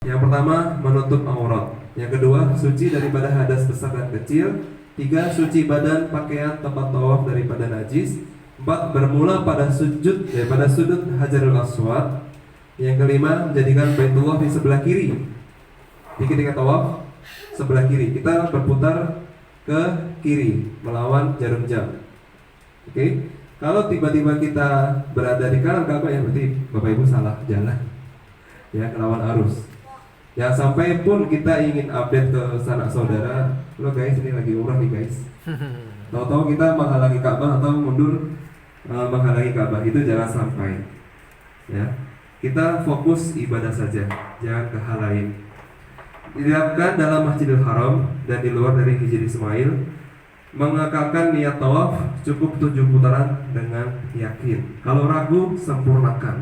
Yang pertama menutup aurat. Yang kedua suci daripada hadas besar dan kecil. 3 suci badan, pakaian, tempat tawaf daripada najis. 4 bermula pada sujud daripada sudut Hajarul Aswad. Yang kelima menjadikan Baitullah di sebelah kiri. Di ketika tawaf sebelah kiri kita berputar ke kiri melawan jarum jam. Oke. Kalau tiba-tiba kita berada di kanan Ka'bah ya berarti Bapak Ibu salah jalan. Ya, melawan arus. Ya sampai pun kita ingin update ke sanak saudara, lo guys ini lagi umrah nih guys. Tahu-tahu kita menghalangi Ka'bah atau mundur menghalangi Ka'bah, itu jangan sampai. Ya, kita fokus ibadah saja, jangan ke hal lain. Dilakukan dalam Masjidil Haram dan di luar dari Hijri Ismail. Mengekalkan niat tawaf cukup 7 putaran dengan yakin. Kalau ragu sempurnakan.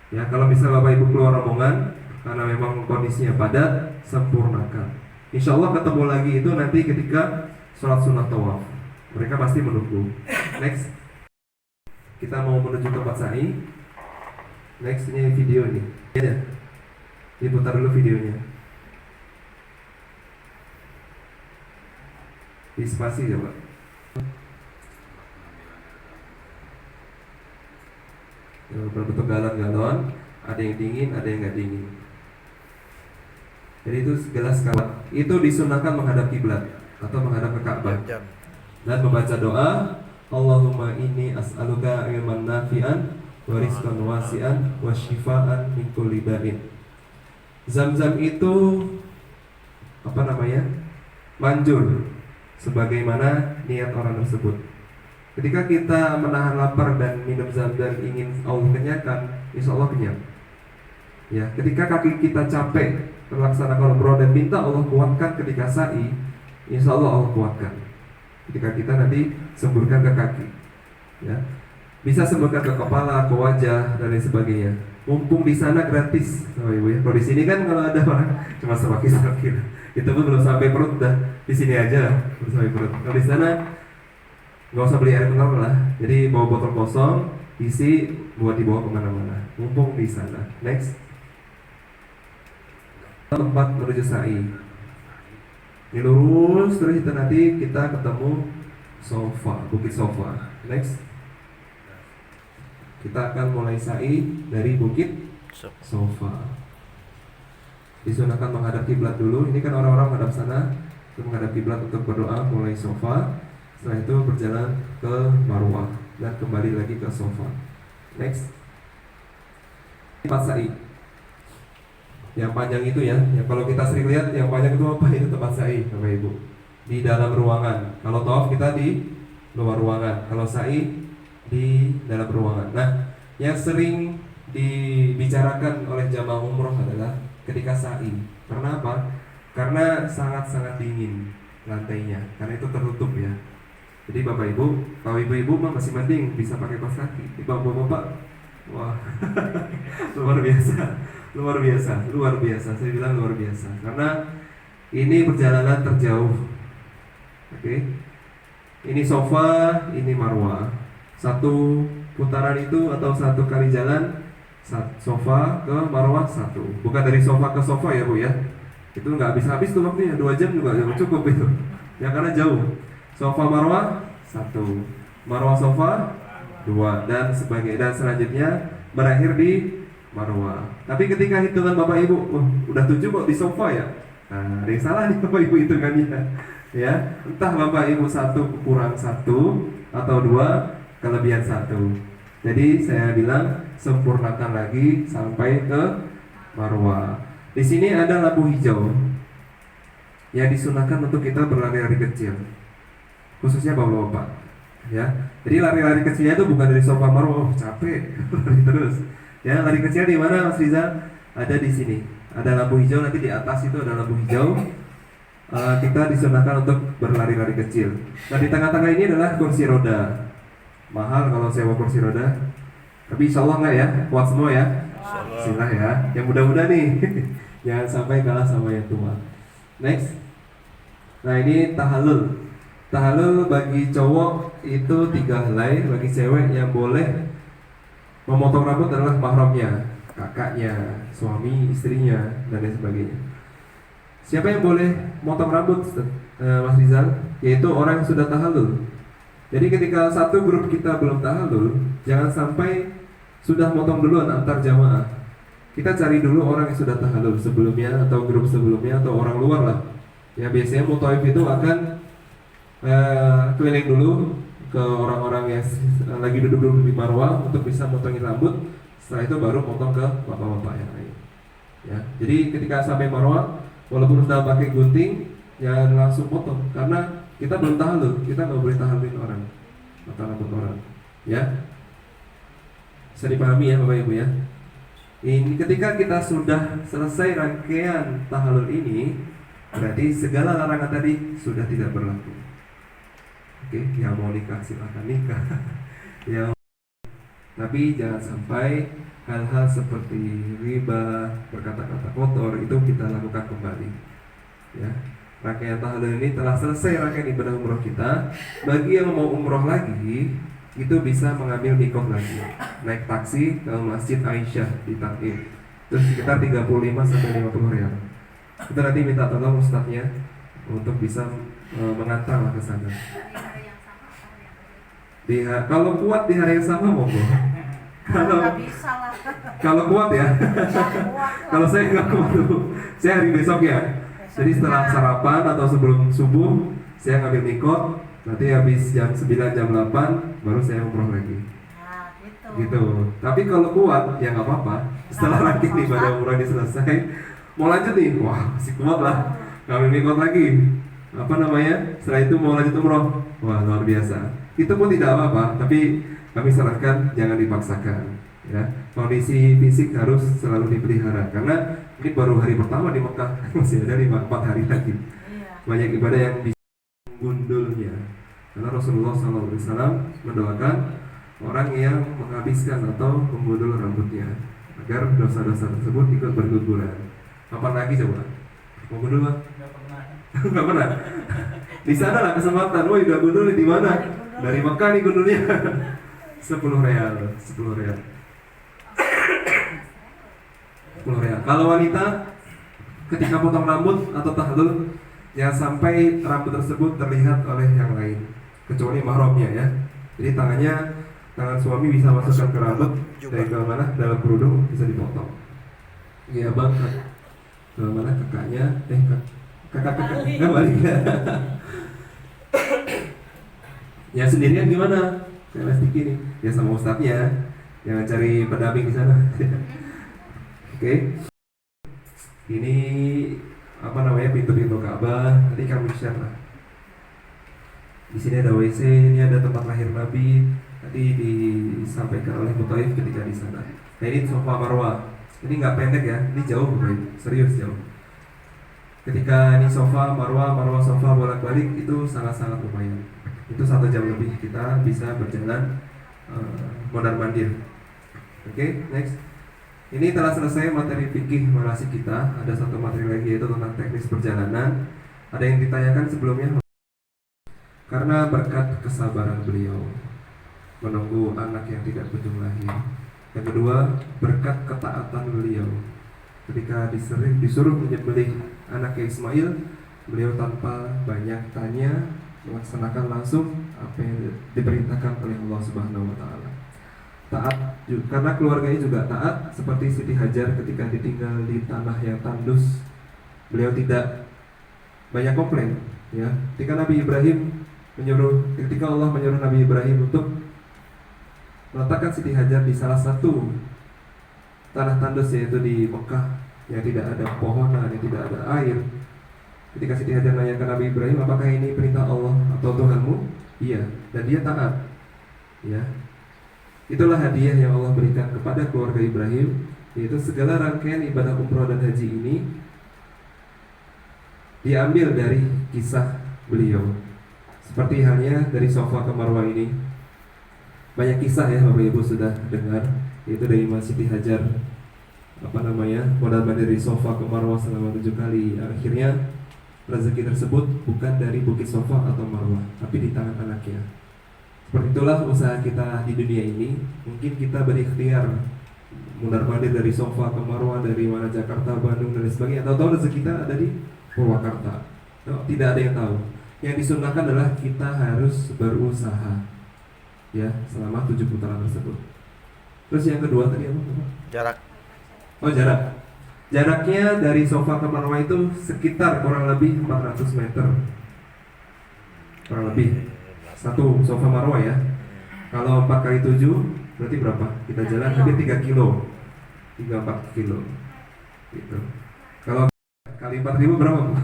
Ya, kalau bisa Bapak Ibu keluar rombongan karena memang kondisinya padat, sempurnakan. Insya Allah ketemu lagi itu nanti ketika sholat sunnah tawaf. Mereka pasti menunggu. Next, kita mau menuju tempat sa'i. Next, ini video nih. Ya, diputar dulu videonya. Di spasi coba. Berbentuk galon-galon, ada yang dingin, ada yang nggak dingin. Jadi itu gelas kawat. Itu disunahkan menghadap kiblat atau menghadap ke Ka'bah dan membaca doa, Allahumma inni as'aluka ilman nafi'an wa rizqan wasi'an wa shifaan min kulli da'in. Zam-zam itu apa namanya? Manjur sebagaimana niat orang tersebut. Ketika kita menahan lapar dan minum zam-zam ingin Allah kenyangkan, insya Allah kenyang. Ya, ketika kaki kita capek melaksanakan umroh dan minta Allah kuatkan ketika sa'i, insya Allah Allah kuatkan. Ketika kita nanti semburkan ke kaki, ya, bisa semburkan ke kepala, ke wajah dan lain sebagainya. Mumpung di sana gratis, oh ibu ya. Kalau di sini kan kalau ada orang cuma semaki-semaki, itu pun belum sampai perut dah. Di sini aja belum sampai perut. Kalau di sana nggak usah beli air mineral lah. Jadi bawa botol kosong, isi buat dibawa kemana-mana. Mumpung di sana. Next, tempat menuju sa'i. Ini lurus terus itu nanti kita ketemu Sofa, Bukit Sofa. Next, kita akan mulai sa'i dari Bukit Sofa. Disunahkan menghadap kiblat dulu. Ini kan orang-orang menghadap sana untuk menghadap kiblat untuk berdoa mulai Sofa. Setelah itu berjalan ke Marwah dan kembali lagi ke Sofa. Next, tempat sa'i. Yang panjang itu ya, kalau kita sering lihat yang panjang itu apa? Itu tempat sa'i, Bapak Ibu. Di dalam ruangan. Kalau tawaf kita di luar ruangan. Kalau sa'i di dalam ruangan. Nah, yang sering dibicarakan oleh jamaah umroh adalah ketika sa'i. Karena apa? Karena sangat-sangat dingin lantainya. Karena itu tertutup ya. Jadi Bapak Ibu, kalau ibu-ibu mah masih mending bisa pakai kaos kaki. Bapak-bapak, wah, luar biasa, luar biasa, luar biasa. Saya bilang luar biasa karena ini perjalanan terjauh. Oke, ini Sofa, ini Marwah. Satu putaran itu atau satu kali jalan Sofa ke Marwah satu. Bukan dari Sofa ke Sofa ya Bu ya. Itu nggak habis-habis tuh waktunya, 2 jam juga cukup itu. Ya karena jauh. Sofa Marwah 1, Marwah Sofa 2 dan dan selanjutnya berakhir di Marwah. Tapi ketika hitungan Bapak Ibu, udah 7 kok di Sofa ya. Nah, ada yang salah nih Bapak Ibu hitungannya. Ya, entah Bapak Ibu 1 kurang 1 atau 2 kelebihan 1. Jadi saya bilang sempurnakan lagi sampai ke Marwah. Di sini ada lampu hijau yang disunahkan untuk kita berlari-lari kecil, khususnya bapak-bapak. Ya, jadi lari-lari kecilnya itu bukan dari sofa marwah, oh, capek, lari terus. Ya, lari kecil di mana Mas Rizal? Ada di sini. Ada lampu hijau, nanti di atas itu ada lampu hijau. Kita disunahkan untuk berlari-lari kecil. Nah, di tengah-tengah ini adalah kursi roda. Mahal kalau sewa kursi roda, tapi insya Allah enggak ya, kuat semua ya. Bismillah ya. Yang muda-muda nih, jangan sampai kalah sama yang tua. Next. Nah, ini tahallul. Tahallul bagi cowok itu 3 helai, bagi cewek yang boleh memotong rambut adalah mahramnya, kakaknya, suami, istrinya, dan lain sebagainya. Siapa yang boleh motong rambut, Mas Rizal? Yaitu orang yang sudah tahallul. Jadi ketika satu grup kita belum tahallul, jangan sampai sudah motong duluan antar jamaah. Kita cari dulu orang yang sudah tahallul sebelumnya, atau grup sebelumnya, atau orang luar lah. Ya, biasanya mutawif itu akan keliling dulu ke orang-orang yang lagi duduk-duduk di marwah untuk bisa motongin rambut. Setelah itu baru potong ke bapak-bapak yang lain. Ya, jadi ketika sampai marwah, walaupun sudah pakai gunting, jangan langsung potong karena kita belum tahallul, kita nggak boleh tahallulin orang, potong rambut orang. Ya, bisa dipahami ya Bapak Ibu ya. Ini ketika kita sudah selesai rangkaian tahallul ini, berarti segala larangan tadi sudah tidak berlaku. Oke, yang mau nikah silahkan nikah. Yang tapi jangan sampai hal-hal seperti riba, berkata-kata kotor itu kita lakukan kembali. Ya, rangkaian tahallul ini telah selesai rangkaian ibadah umroh kita. Bagi yang mau umroh lagi, itu bisa mengambil mikot lagi, naik taksi ke Masjid Aisyah di Takim. Terus sekitar 35 sampai 50 rial. Kita nanti minta tolong ustadznya untuk bisa mengantar ke sana. Kalau kuat di hari yang sama monggo. Kalau kuat ya. Kalau saya nggak kuat tuh, saya hari besok ya. Jadi setelah sarapan atau sebelum subuh saya ngambil mikot. Nanti habis jam 9 jam 8 baru saya umroh lagi. Nah, Gitu. Tapi kalau kuat ya nggak apa-apa. Setelah rangkaian ibadah umroh ini selesai, mau lanjut nih, wah masih kuat lah. Ngambil mikot lagi. Apa namanya? Setelah itu mau lanjut umroh, wah luar biasa. Itu pun tidak apa-apa, tapi kami sarankan jangan dipaksakan. Ya, kondisi fisik harus selalu dipelihara karena ini baru hari pertama di Mekah, masih ada 4 hari lagi. Banyak ibadah yang bisa gundulnya. Karena Rasulullah SAW mendoakan orang yang menghabiskan atau menggundul rambutnya agar dosa-dosa tersebut ikut berguguran. Kapan lagi coba? Mau gundul Pak? Nggak pernah. Di sana lah kesempatan. Woi, udah gundul di mana? Dari Mekah nih gundulnya. 10 real. 10 real. Kalau wanita ketika potong rambut atau tahallul, jangan sampai rambut tersebut terlihat oleh yang lain, kecuali mahramnya ya. Jadi tangan suami bisa masukkan ke rambut dari ke mana? Dalam kerudung bisa dipotong. Iya bang, ke mana kakaknya? Kakak nggak balik ya. Ya sendirian gimana? Saya lagi nih, ya sama ustadznya. Jangan cari pendamping di sana. Oke. Ini apa namanya pintu-pintu Ka'bah, nanti kami share lah. Di sini ada WC, ini ada tempat lahir Nabi, tadi disampaikan oleh Mutaif ketika di sana. Nah ini sofa Marwah, ini nggak pendek ya, ini jauh serius jauh. Ketika ini sofa Marwah sofa bolak-balik itu sangat-sangat lumayan. Itu 1 jam lebih kita bisa berjalan mondar mandir. Oke, next. Ini telah selesai materi fikih manasik kita. Ada 1 materi lagi yaitu tentang teknis perjalanan. Ada yang ditanyakan sebelumnya. Karena berkat kesabaran beliau menunggu anak yang tidak kunjung lahir. Yang kedua, berkat ketaatan beliau ketika disuruh menyembelih anaknya Ismail, beliau tanpa banyak tanya melaksanakan langsung apa yang diperintahkan oleh Allah Subhanahu wa taala. Taat karena keluarganya juga taat, seperti Siti Hajar ketika ditinggal di tanah yang tandus, beliau tidak banyak komplain ya. Ketika Allah menyuruh Nabi Ibrahim untuk meletakkan Siti Hajar di salah satu tanah tandus yaitu di Mekah, yang tidak ada pohonan, yang tidak ada air. Ketika Siti Hajar nanya ke Nabi Ibrahim, apakah ini perintah Allah atau Tuhanmu? Iya, dan dia taat. Ya, itulah hadiah yang Allah berikan kepada keluarga Ibrahim, yaitu segala rangkaian ibadah umroh dan haji ini diambil dari kisah beliau. Seperti halnya dari Safa ke Marwah ini, banyak kisah ya Bapak Ibu sudah dengar, yaitu dari Mas Siti Hajar modal dari Safa ke Marwah selama 7 kali. Akhirnya rezeki tersebut bukan dari Bukit Safa atau Marwah, tapi di tangan anaknya. Seperti itulah usaha kita di dunia ini. Mungkin kita berikhtiar mundar-mandir dari Safa ke Marwah, dari mana Jakarta, Bandung dan sebagainya. Tahu-tahu rezeki kita ada di Purwakarta. Tidak ada yang tahu. Yang disunahkan adalah kita harus berusaha, ya, selama 7 putaran tersebut. Terus yang kedua tadi apa? Jarak. Oh, jarak. Jaraknya dari Safa ke Marwah itu sekitar kurang lebih 400 meter. Kurang lebih. Satu Safa Marwah ya. Kalau 4 kali 7 berarti berapa? Kita jalan hampir 3 kilo. 3-4 kilo. Gitu. Kalau kali 4.000 berapa, Bu?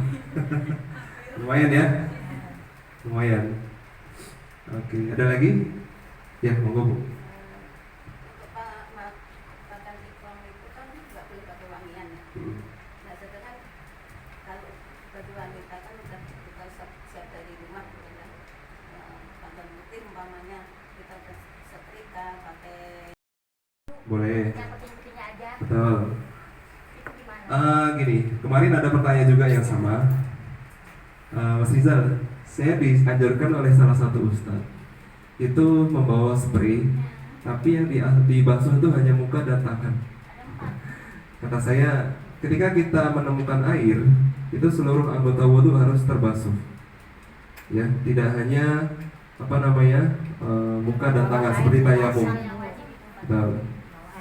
Lumayan ya. Lumayan. Oke, ada lagi? Ya, monggo, Bu. Makan ikhram itu kan nggak boleh pakai wangian. Nah, sedangkan kalau baju wanita kan udah kita siap dari rumah gitu kan. Pakai putih umpamanya kita udah setrika pakai. Boleh. Yang putih-putihnya aja. Betul. Itu gimana? Gini, kemarin ada pertanyaan juga yang sama. Mas Rizal, saya dianjurkan oleh salah satu ustadz itu membawa spray, tapi yang dibasuh itu hanya muka dan tangan. Kata saya, ketika kita menemukan air, itu seluruh anggota wudhu harus terbasuh. Ya, tidak hanya muka dan tangan seperti tayamum. Betul.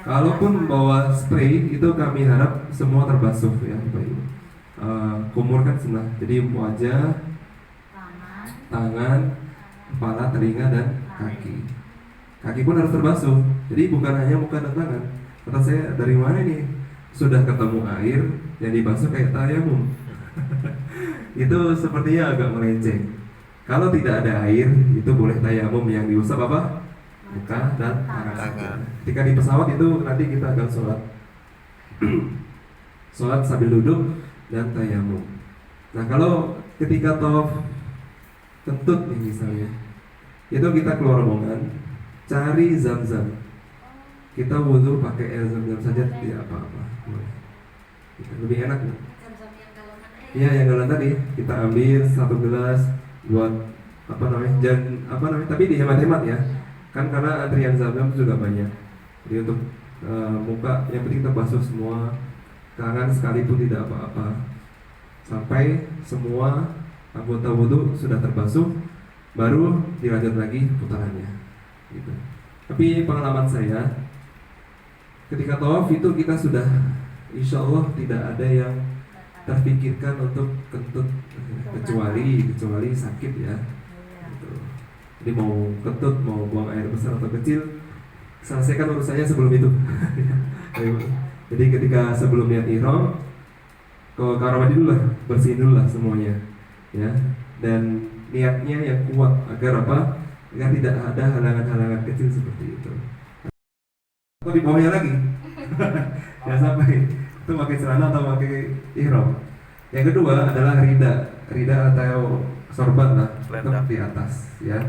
Kalaupun membawa spray, itu kami harap semua terbasuh ya, Bapak Ibu. Kumur kan sunnah, jadi wajah, tangan, kepala, telinga dan kaki. Kaki pun harus terbasuh. Jadi bukan hanya muka dan tangan. Kata saya, dari mana nih? Sudah ketemu air yang dibasuh kayak tayamum. Itu sepertinya agak melenceng. Kalau tidak ada air, itu boleh tayamum yang diusap apa? Muka dan tangan. Ketika di pesawat itu nanti kita akan sholat. Sholat sambil duduk dan tayamum. Nah, kalau ketika tawaf kentut nih misalnya, itu kita keluar rombongan, cari zam-zam. Kita wudhu pakai air zam-zam saja, tidak apa-apa. Lebih enak nih. Iya, yang galon tadi kita ambil 1 gelas buat tapi dihemat-hemat ya. Kan karena antrian zam-zam juga banyak. Jadi untuk muka yang penting kita basuh semua, tangan sekalipun tidak apa-apa. Sampai semua anggota wudhu sudah terbasuh, baru dilanjut lagi putarannya. Gitu. Tapi pengalaman saya, ketika tawaf itu kita sudah, insya Allah tidak ada yang terpikirkan untuk kentut, kecuali sakit ya. Gitu. Jadi mau kentut, mau buang air besar atau kecil, selesaikan urusannya sebelum itu. Jadi ketika sebelum niat ihram, ke kamar mandi dulu lah, bersihin dulu lah semuanya, ya. Dan niatnya yang kuat agar apa? Agar tidak ada halangan-halangan kecil seperti itu. Atau di bawahnya lagi, jangan sampai itu pakai celana atau pakai ihram. Yang kedua adalah rida atau sorban lah, untuk di atas, ya.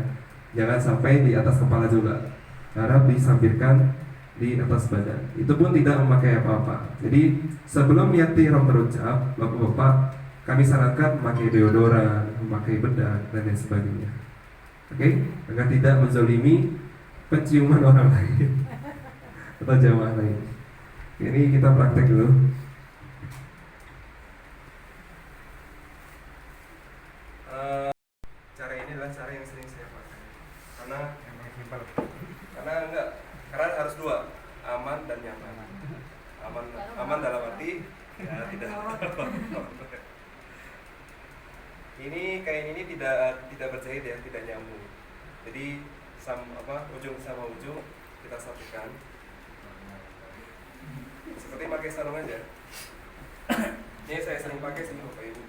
Jangan sampai di atas kepala juga, harap disampirkan di atas badan. Itu pun tidak memakai apa-apa. Jadi sebelum niat ihram terucap, Bapak-bapak, kami sarankan memakai deodoran, memakai bedak dan lain sebagainya. Oke? Agar tidak menzolimi penciuman orang lain atau jamaah lain. Ini kita praktek dulu. Cara ini adalah cara yang sering saya pakai karena harus dua, aman dan nyaman. Aman dalam arti ya tidak. Ini kain ini tidak berjahit ya, tidak nyambung. Jadi ujung sama ujung kita satukan seperti pakai sarung aja. pakai sini Bapak Ibu.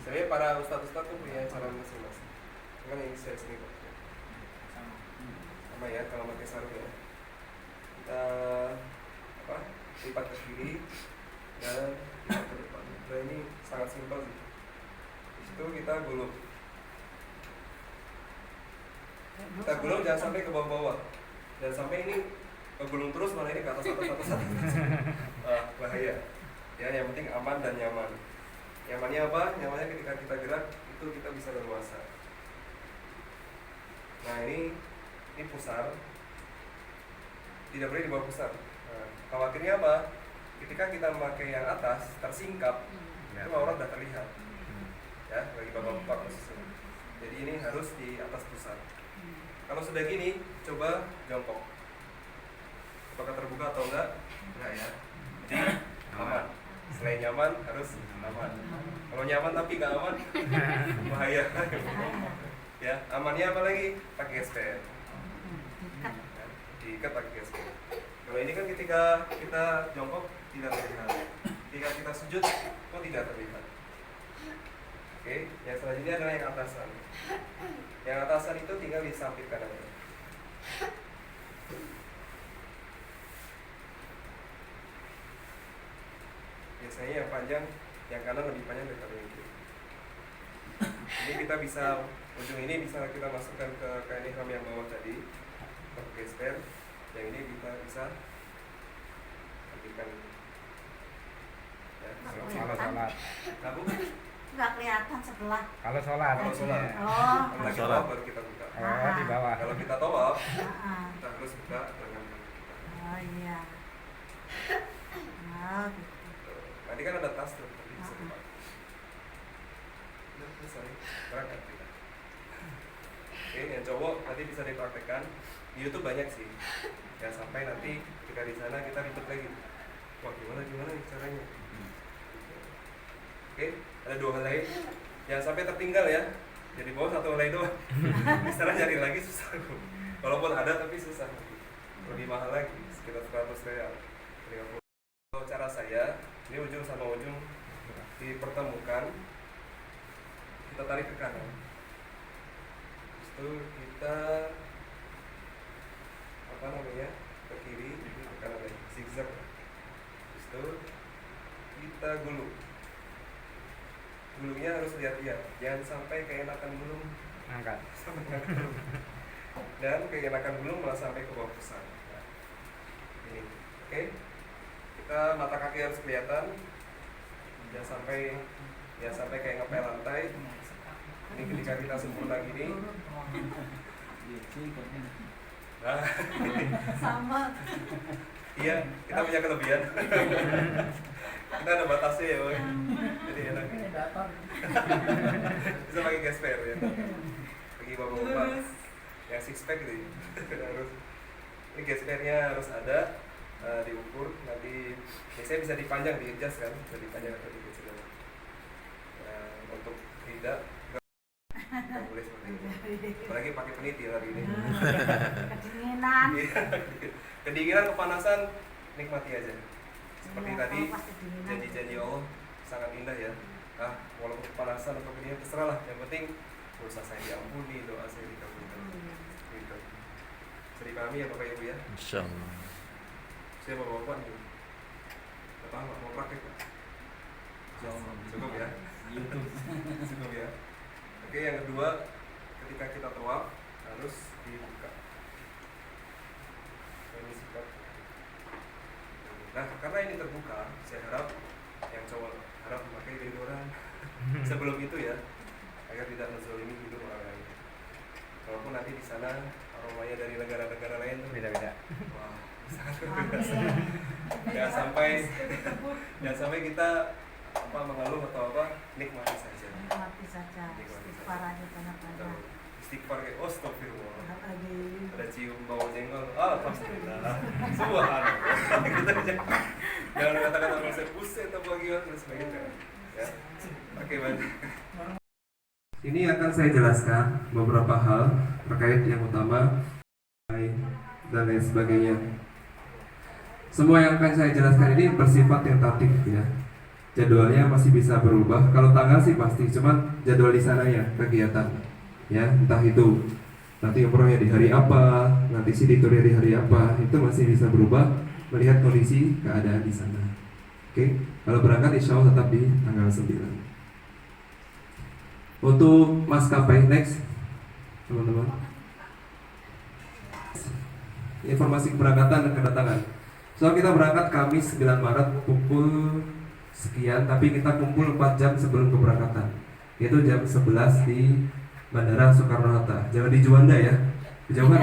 Sebenarnya para ustadz-ustadz tuh punya cara masing-masing. Kan ini saya sini Bapak. Sama ya kalau pakai sarung ya. Kita lipat ke kiri dan lipat ke depan. Nah ini sangat simpel sih. Di situ kita gulung. Kita gulung jangan sampai ke bawah-bawah. Jangan sampai ini gulung terus malah ini ke atas. Bahaya. Ya yang penting aman dan nyaman. Nyamannya apa? Nyamannya ketika kita gerak itu kita bisa leluasa. Nah ini pusar. Tidak boleh dibawa pusar. Nah, khawatirnya apa? Ketika kita memakai yang atas tersingkap, itu aurat sudah terlihat. Ya, bagi bapak-bapak khususnya. Jadi ini harus di atas pusar. Kalau sudah gini, coba jongkok. Apakah terbuka atau enggak? Enggak ya. Jadi aman. Selain nyaman harus aman. Kalau nyaman tapi nggak aman, bahaya. Ya, amannya apa lagi? Pakai gesper. Diikat pakai gesper. Kalau ini kan ketika kita jongkok tidak terlihat. Ketika kita sujud kok tidak terlihat. Oke, yang selanjutnya adalah yang atasan. Yang atasan itu tinggal disampingkan aja. Biasanya yang panjang, yang kanan lebih panjang daripada yang kiri. Ini kita bisa, ujung ini bisa kita masukkan ke kain ihram yang bawah tadi, pakai gesper. Yang ini kita bisa ambilkan. Ya, Kalau sholat. Nah, Bu, Nggak kelihatan sebelah. Kalau sholat. kalau sholat, Oh. kalau kita tawaf baru kita buka. Oh, di bawah. Kalau kita tawaf, Ah, kita harus buka lengan kita. oh iya. Oh, gitu. Nanti kan ada tas tuh, nanti bisa dipakai. Udah selesai, berangkat kita. Oke, yang cowok nanti bisa dipraktekkan. Di YouTube banyak sih. Jangan sampai nanti ketika di sana kita ribet lagi. Wah gimana nih caranya? Oke, ada 2 helai. Jangan sampai tertinggal ya. Jadi bawa 1 helai doang. Di sana nyari lagi susah. Walaupun ada tapi susah. Lebih mahal lagi, sekitar 100 real. Kalau cara saya, ini ujung sama ujung dipertemukan, kita tarik ke kanan. Terus itu kita ke kiri, ke kanan lagi, zigzag. Terus itu kita gulung. Gulungnya harus lihat-lihat, jangan sampai keenakan gulung Angkat. sampai keenakan gulung. Dan keenakan gulung malah sampai ke bawah pusar. Nah, ini, oke? Kita mata kaki harus kelihatan, jangan sampai kayak ngepel lantai. Ini ketika kita sempurna gini. Nah, Sama. iya, kita punya kelebihan. Kita ada batasnya ya, Boy. Jadi enak. Bisa pakai gesper ya. Bagi bapak-bapak yang six pack gitu. Harus. Ini gespernya harus ada, diukur. Nanti biasanya bisa dipanjang, di-adjust kan, bisa dipanjang atau di-kecil. Untuk tidak nggak boleh seperti itu. Apalagi pakai peniti hari ini. Kedinginan. Iya. Kedinginan, kepanasan, nikmati aja. Seperti Iya, tadi kalau pas kedinginan. janji-janji Allah sangat indah ya. Walaupun kepanasan atau kedinginan terserah lah. Yang penting dosa saya diampuni, doa saya dikabulkan. Gitu. Bisa dipahami ya Bapak Ibu ya. Insyaallah. Saya bapak-bapak nih. Gak paham, mau praktek Pak? Cukup ya. Cukup ya. Oke, yang kedua, ketika kita tawaf harus dibuka. Ini sikap. Nah, karena ini terbuka, saya harap yang cowok harap memakai deodoran sebelum itu ya, agar tidak menzalimi hidup orang lain. Walaupun nanti di sana aromanya dari negara-negara lain tuh Beda-beda. wah, sangat luar biasa. Jangan sampai kita mengeluh atau nikmati saja. Mati saja. Istighfar aja banyak-banyak. Istighfar kayak astagfirullah. Lagi. Ada cium bau jengkol, alhamdulillah, subhanallah. Jangan kata-kata buset atau bagaimana dan sebagainya. Ya, oke banget. Ini akan saya jelaskan beberapa hal terkait yang utama dan lain sebagainya. Semua yang akan saya jelaskan ini bersifat tentatif ya. jadwalnya masih bisa berubah. Kalau tanggal sih pasti, cuman jadwal di sana ya kegiatan, ya entah itu nanti umrohnya di hari apa, nanti city tournya di hari apa, itu masih bisa berubah melihat kondisi keadaan di sana. Oke, kalau berangkat insya Allah tetap di tanggal 9. Untuk maskapai next, teman-teman. Informasi keberangkatan dan kedatangan. Soal kita berangkat Kamis 9 Maret pukul sekian, tapi kita kumpul 4 jam sebelum keberangkatan, yaitu jam 11 di Bandara Soekarno-Hatta. Jangan di Juanda ya, jauhan.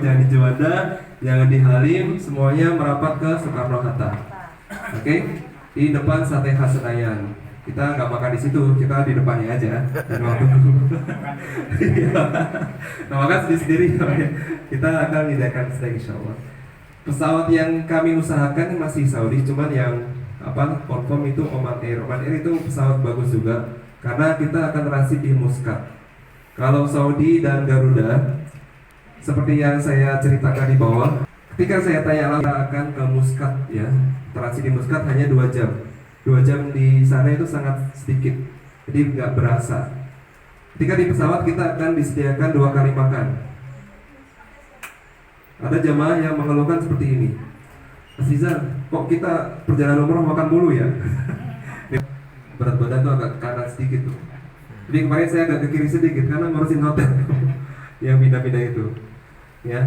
Jangan di Juanda, jangan di Halim, semuanya merapat ke Soekarno-Hatta. Oke, di depan Sate Khas Senayan. Kita nggak makan di situ, kita di depannya aja. Nah, makan sendiri. Kita akan menyediakan steak insya Allah. Pesawat yang kami usahakan masih Saudi, cuman yang confirm itu Oman Air. Oman Air itu pesawat bagus juga, karena kita akan transit di Muscat. Kalau Saudi dan Garuda, seperti yang saya ceritakan di bawah, ketika saya tanya kita akan ke Muscat ya, transit di Muscat hanya 2 jam. 2 jam di sana itu sangat sedikit, jadi nggak berasa. Ketika di pesawat kita akan disediakan 2 kali makan. Ada jamaah yang mengeluhkan seperti ini, Mas Rizal, kok kita perjalanan umroh makan mulu ya? Berat badan tuh agak ke kanan sedikit tuh. Jadi kemarin saya agak ke kiri sedikit karena ngurusin hotel yang pindah-pindah itu. Ya,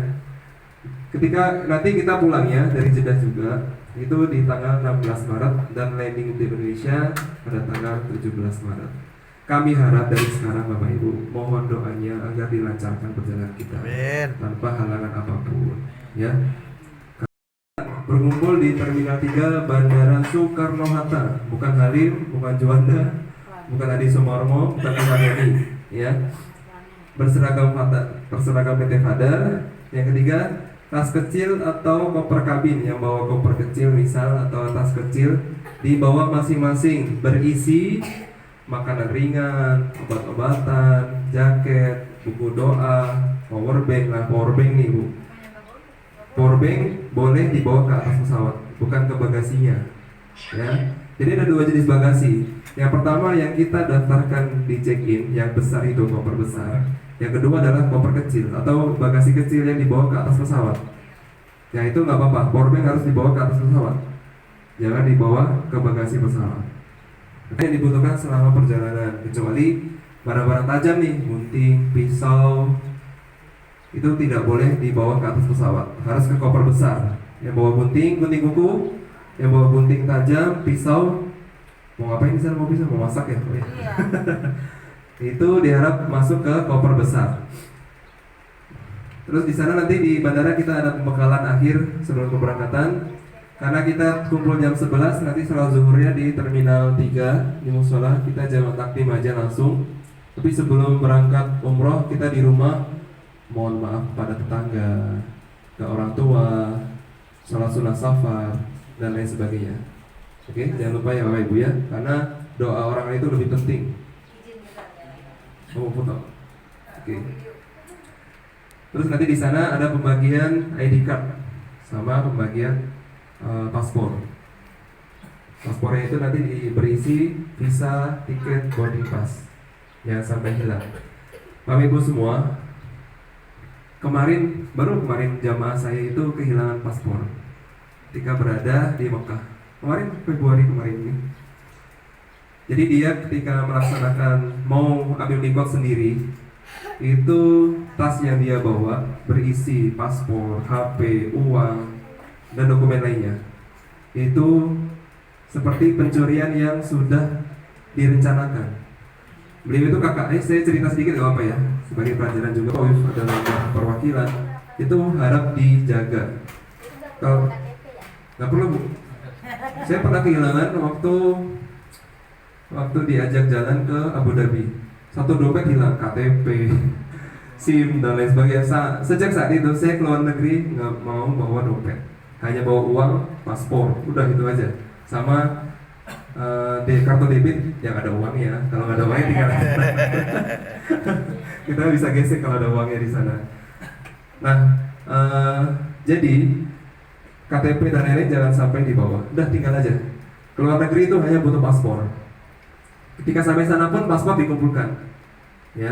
ketika nanti kita pulangnya dari Jeddah juga, itu di tanggal 16 Maret dan landing di Indonesia pada tanggal 17 Maret. Kami harap dari sekarang Bapak Ibu, mohon doanya agar dilancarkan perjalanan kita tanpa halangan apapun, ya. Berkumpul di Terminal 3 Bandara Soekarno-Hatta, bukan Halim, bukan Juanda, bukan Adi Sumarmo, bukan Ahmad ya. Berseragam PT Fadar. Yang ketiga, tas kecil atau koper kabin. Yang bawa koper kecil misal atau tas kecil dibawa masing-masing, berisi makanan ringan, obat-obatan, jaket, buku doa, powerbank. Nah, powerbank nih Bu, powerbank boleh dibawa ke atas pesawat, bukan ke bagasinya ya. Jadi ada 2 jenis bagasi. Yang pertama yang kita daftarkan di check-in, yang besar itu koper besar. Yang kedua adalah koper kecil atau bagasi kecil yang dibawa ke atas pesawat. Ya itu nggak apa-apa, powerbank harus dibawa ke atas pesawat, jangan dibawa ke bagasi pesawat. Itu yang dibutuhkan selama perjalanan, kecuali barang-barang tajam nih, gunting, pisau, itu tidak boleh dibawa ke atas pesawat, harus ke koper besar. Yang bawa gunting kuku, yang bawa gunting tajam, pisau, mau ngapain di sana? Mau pisau, mau masak ya? Oh, ya. Iya. Itu diharap masuk ke koper besar. Terus di sana nanti di bandara kita ada pembekalan akhir sebelum keberangkatan. Karena kita kumpul jam 11, nanti sholat zuhurnya di Terminal 3 di musola, kita jamak takdim aja langsung. Tapi sebelum berangkat umroh kita di rumah mohon maaf pada tetangga, ke orang tua, sholat sunat safar dan lain sebagainya. Oke, jangan lupa ya Bapak Ibu ya, karena doa orang itu lebih penting. Oh, foto. Oke. Terus nanti di sana ada pembagian ID card sama pembagian paspor. Paspornya itu nanti berisi visa, tiket, boarding pass, jangan sampai hilang. Bapak Ibu semua, baru kemarin jamaah saya itu kehilangan paspor ketika berada di Mekah. Februari kemarin ini. Jadi dia ketika melaksanakan mau ambil mikot sendiri, itu tas yang dia bawa berisi paspor, HP, uang, dan dokumen lainnya. Itu seperti pencurian yang sudah direncanakan. Beliau itu kakak, saya cerita sedikit gak apa ya, sebagai pelajaran juga. Adalah perwakilan, itu harap dijaga. Kalau nggak perlu Bu, saya pernah kehilangan waktu diajak jalan ke Abu Dhabi. Satu dompet hilang, KTP, SIM dan lain sebagainya. Sejak saat itu saya keluar negeri nggak mau bawa dompet, hanya bawa uang, paspor, udah gitu aja. Sama kartu debit yang ada uangnya. Kalau nggak ada uangnya tinggal kita bisa gesek kalau ada uangnya di sana. Nah, jadi KTP dan lain-lain jangan sampai dibawa, udah tinggal aja. Keluar negeri itu hanya butuh paspor. Ketika sampai sana pun paspor dikumpulkan. Ya,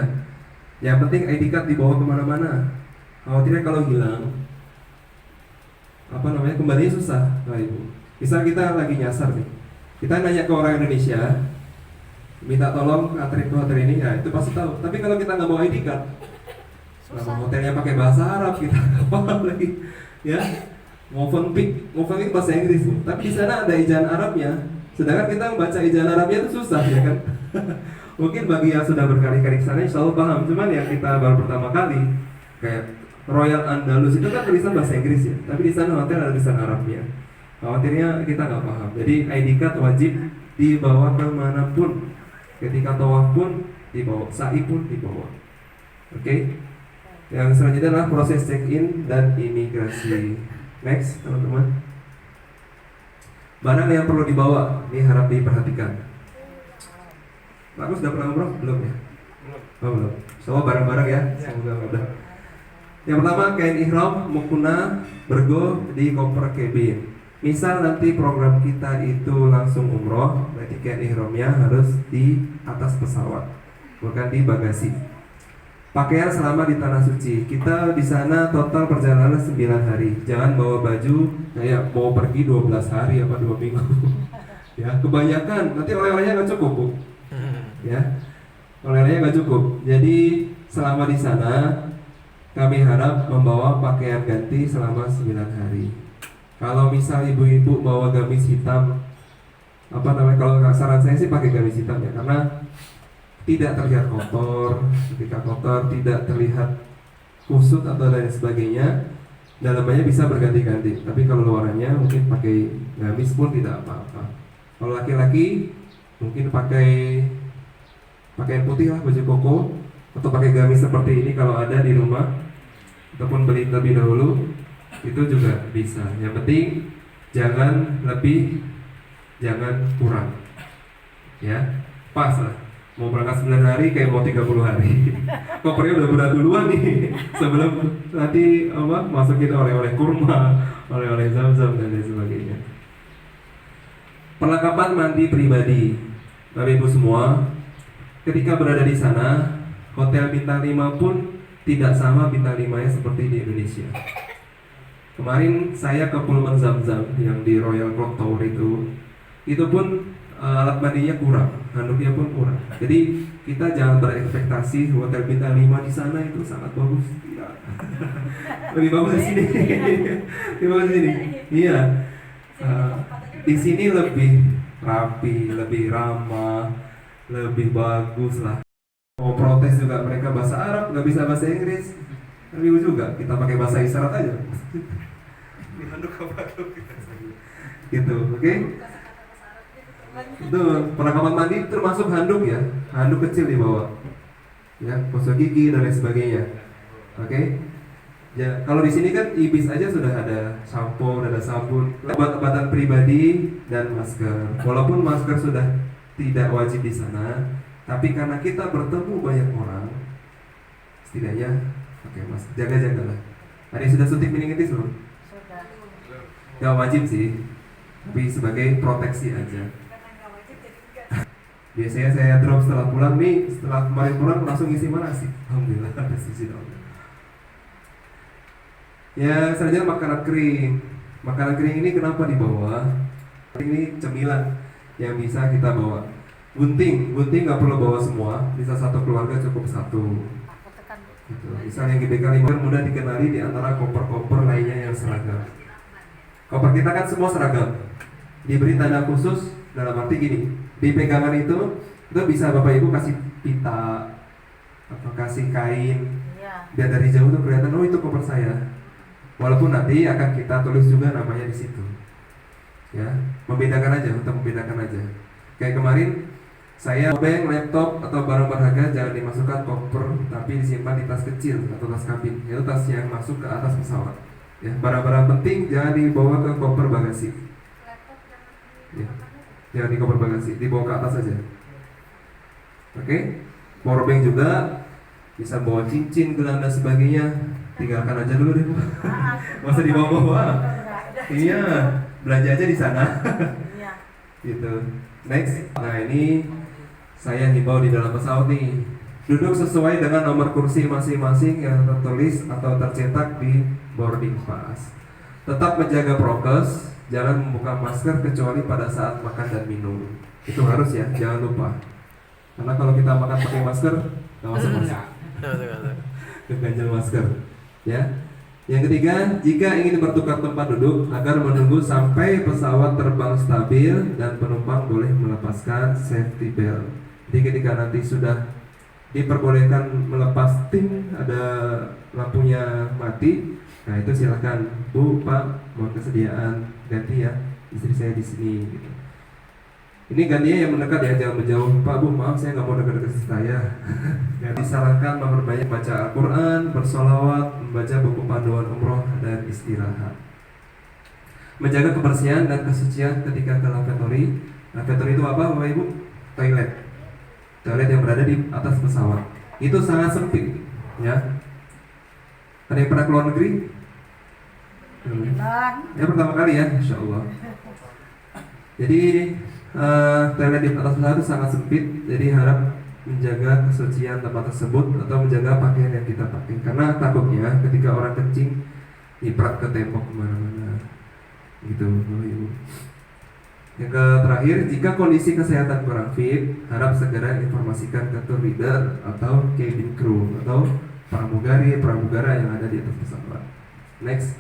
yang penting ID card dibawa kemana-mana. Khawatirnya kalau hilang, kembalinya susah, Pak Ibu. Misal kita lagi nyasar nih, kita nanya ke orang Indonesia, minta tolong anterin ke hotel ini, ya itu pasti tahu. Tapi kalau kita nggak bawa ID card, nama hotelnya pakai bahasa Arab, kita apa lagi, ya? Movenpick bahasa Inggris, Bu. Tapi di sana ada ejaan Arabnya. Sedangkan kita membaca ejaan Arabnya itu susah, ya kan? Mungkin bagi yang sudah berkali-kali ke sana, insya Allah paham. Cuman yang kita baru pertama kali, kayak Royal Andalus itu kan tulisan bahasa Inggris ya, tapi di sana hotel ada tulisan Arabnya. Khawatirnya kita nggak paham. Jadi ID card wajib dibawa kemanapun. Ketika tawaf pun dibawa, sa'i pun dibawa. Oke? Yang selanjutnya adalah proses check-in dan imigrasi. Next, teman-teman. Barang yang perlu dibawa, ini harap diperhatikan. Bagus, sudah pernah umroh? Belum ya? Oh, belum. Semua barang-barang ya? Semoga mudah. Yang pertama, kain ihram, mukuna, bergo di koper cabin. Misal nanti program kita itu langsung umroh, berarti kain ihramnya harus di atas pesawat, bukan di bagasi. Pakaian selama di tanah suci. Kita di sana total perjalanan 9 hari. Jangan bawa baju kayak mau pergi 12 hari apa 2 minggu. Ya, kebanyakan nanti oleh-olehnya nggak cukup, Bu. Ya, oleh-olehnya nggak cukup. Jadi selama di sana kami harap membawa pakaian ganti selama 9 hari. Kalau misal ibu-ibu bawa gamis hitam, kalau saran saya sih pakai gamis hitam ya, karena tidak terlihat kotor. Ketika kotor tidak terlihat kusut atau lain sebagainya. Dalamnya bisa berganti-ganti. Tapi kalau luarannya mungkin pakai gamis pun tidak apa-apa. Kalau laki-laki mungkin pakai pakaian putih lah, baju koko, atau pakai gamis seperti ini kalau ada di rumah, ataupun beli lebih dahulu, itu juga bisa. Yang penting jangan lebih, jangan kurang, ya, pas lah. Mau berangkat 9 hari kayak mau 30 hari. Kopernya udah berat duluan nih sebelum nanti masukin oleh-oleh kurma, oleh-oleh zam-zam dan lain sebagainya. Perlengkapan mandi pribadi. Bapak Ibu semua, ketika berada di sana, hotel bintang 5 pun tidak sama bintang 5-nya seperti di Indonesia. Kemarin saya ke Pullman Zamzam yang di Royal Clock Tower itu pun alat mandinya kurang, handuknya pun kurang. Jadi kita jangan berekspektasi hotel bintang 5 di sana itu sangat bagus. Tidak. Lebih bagus di sini. Lebih bagus di sini. Iya. Di sini lebih rapi, lebih ramah, lebih bagus lah. Mau protes juga mereka bahasa Arab, nggak bisa bahasa Inggris. Tapi juga kita pakai bahasa isyarat aja. Ini handuk apa tuh? Gitu, oke? Itu perlengkapan mandi termasuk handuk ya, handuk kecil di bawah, ya, gosok gigi dan lain sebagainya. Oke? Ya, kalau di sini kan ibis aja sudah ada sampo, ada sabun, obat-obatan pribadi dan masker. Walaupun masker sudah tidak wajib di sana, tapi karena kita bertemu banyak orang, setidaknya pakai masker, jaga-jagalah. Ada yang sudah suntik meningitis belum? Sudah. Gak wajib sih, tapi sebagai proteksi aja. Biasanya saya drop setelah pulang nih, setelah kemarin pulang langsung isi manasik. Alhamdulillah ada sisi Allah. Ya, selanjutnya makanan kering. Makanan kering ini kenapa dibawa? Ini cemilan yang bisa kita bawa. Gunting nggak perlu bawa semua, bisa satu keluarga cukup satu. Gitu. Misal yang GBK 5 mudah dikenali di antara koper-koper lainnya yang seragam. Koper kita kan semua seragam, diberi tanda khusus dalam arti gini, di pegangan itu bisa Bapak Ibu kasih pita atau kasih kain, biar dari jauh tuh kelihatan, oh itu koper saya. Walaupun nanti akan kita tulis juga namanya di situ, ya, membedakan aja, untuk membedakan aja. Kayak kemarin saya bank, laptop atau barang berharga jangan dimasukkan koper, tapi disimpan di tas kecil atau tas kabin, yaitu tas yang masuk ke atas pesawat. Ya, barang-barang penting jangan dibawa ke koper bagasi. Ya, jangan di koper bagasi, dibawa ke atas aja. Oke, powerbank juga bisa bawa cincin, gelang dan sebagainya. Tinggalkan aja dulu deh, masa dibawa-bawa. Iya, belanja aja di sana. Gitu. Next. Nah ini saya himbau di dalam pesawat nih, duduk sesuai dengan nomor kursi masing-masing yang tertulis atau tercetak di boarding pass. Tetap menjaga prokes, jangan membuka masker kecuali pada saat makan dan minum. Itu harus ya, jangan lupa. Karena kalau kita makan pakai masker, nggak masuk. Keganjal masker. Ya. Yang ketiga, jika ingin bertukar tempat duduk agar menunggu sampai pesawat terbang stabil dan penumpang boleh melepaskan safety belt. Jadi ketika nanti sudah diperbolehkan melepas tim, ada lampunya mati, nah itu silakan Bu, Pak, mohon kesediaan ganti ya, istri saya di sini. Gitu. Ini gantinya yang mendekat ya, jangan menjauh. Pak, Bu, maaf saya nggak mau dekat-dekat istri saya. Ya, disarankan memperbanyak baca Al-Quran, bersolawat, membaca buku panduan umroh dan istirahat. Menjaga kebersihan dan kesucian ketika ke lavatory. Lavatory itu apa, Bapak Ibu? Toilet. Toilet yang berada di atas pesawat. Itu sangat sempit, ya. Ada yang pernah keluar negeri? Ya pertama kali ya, Insya Allah. Jadi toilet di atas pesawat itu sangat sempit. Jadi harap menjaga kesucian tempat tersebut atau menjaga pakaian yang kita pakai. Karena takutnya ketika orang kencing nyiprat ke tembok kemana-mana, gitu, Bapak Ibu. Yang terakhir, jika kondisi kesehatan kurang fit, harap segera informasikan ke tour leader atau cabin crew atau pramugara yang ada di atas pesawat. Next.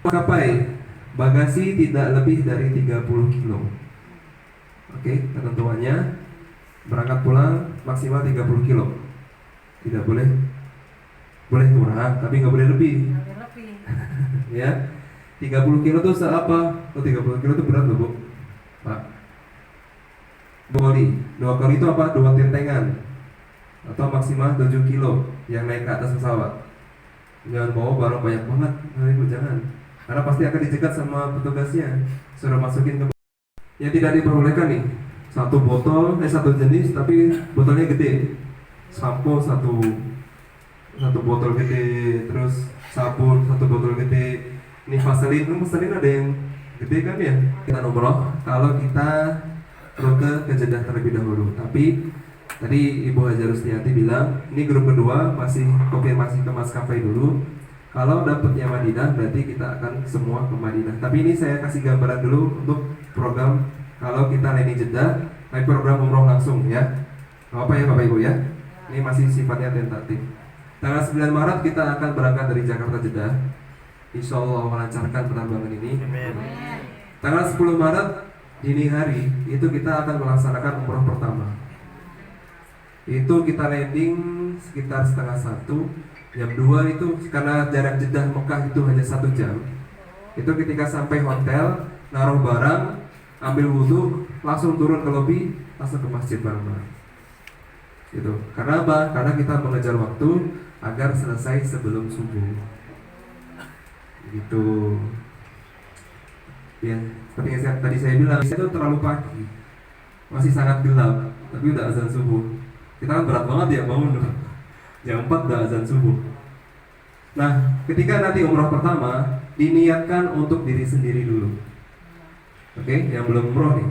Maskapai bagasi tidak lebih dari 30 kilo. Oke, ketentuannya berangkat pulang maksimal 30 kilo. Tidak boleh kurang, tapi nggak boleh lebih. Ya. 30 kilo itu seapa? Oh 30 kilo itu berat loh Bu, Pak. 2 kali itu apa? 2 tentengan atau maksimal 7 kilo yang naik ke atas pesawat. Jangan bawa barang banyak banget, nah, Ibu jangan. Karena pasti akan dicegat sama petugasnya, suruh masukin ke. Yang tidak diperbolehkan nih, satu jenis tapi botolnya gede. Sampo satu botol gede, terus sabun satu botol gede. Ini Vaseline ada yang gede kan ya? Kita umroh kalau kita rute ke Jeddah terlebih dahulu. Tapi tadi Ibu Haja Rustianti bilang ini grup kedua masih konfirmasi ke maskapai dulu. Kalau dapatnya Madinah berarti kita akan semua ke Madinah. Tapi ini saya kasih gambaran dulu untuk program kalau kita landing Jeddah, naik program umroh langsung ya. Apa ya Bapak Ibu ya? Ini masih sifatnya tentatif. Tanggal 9 Maret kita akan berangkat dari Jakarta Jeddah. Insya Allah melancarkan penerbangan ini. Tanggal 10 Maret dini hari itu kita akan melaksanakan umroh pertama. Itu kita landing sekitar setengah 1. Jam 2 itu karena jarak Jeddah Mekah itu hanya 1 jam. Itu ketika sampai hotel, naruh barang, ambil wudhu, langsung turun ke lobi, langsung ke masjid bareng-bareng. Gitu. Karena apa? Karena kita mengejar waktu agar selesai sebelum subuh. Gitu. Ya, seperti yang tadi saya bilang, itu terlalu pagi, masih sangat gelap, tapi udah azan subuh. Kita kan berat banget ya bangun jam 4 udah azan subuh. Nah, ketika nanti umroh pertama diniatkan untuk diri sendiri dulu. Oke, yang belum umroh nih,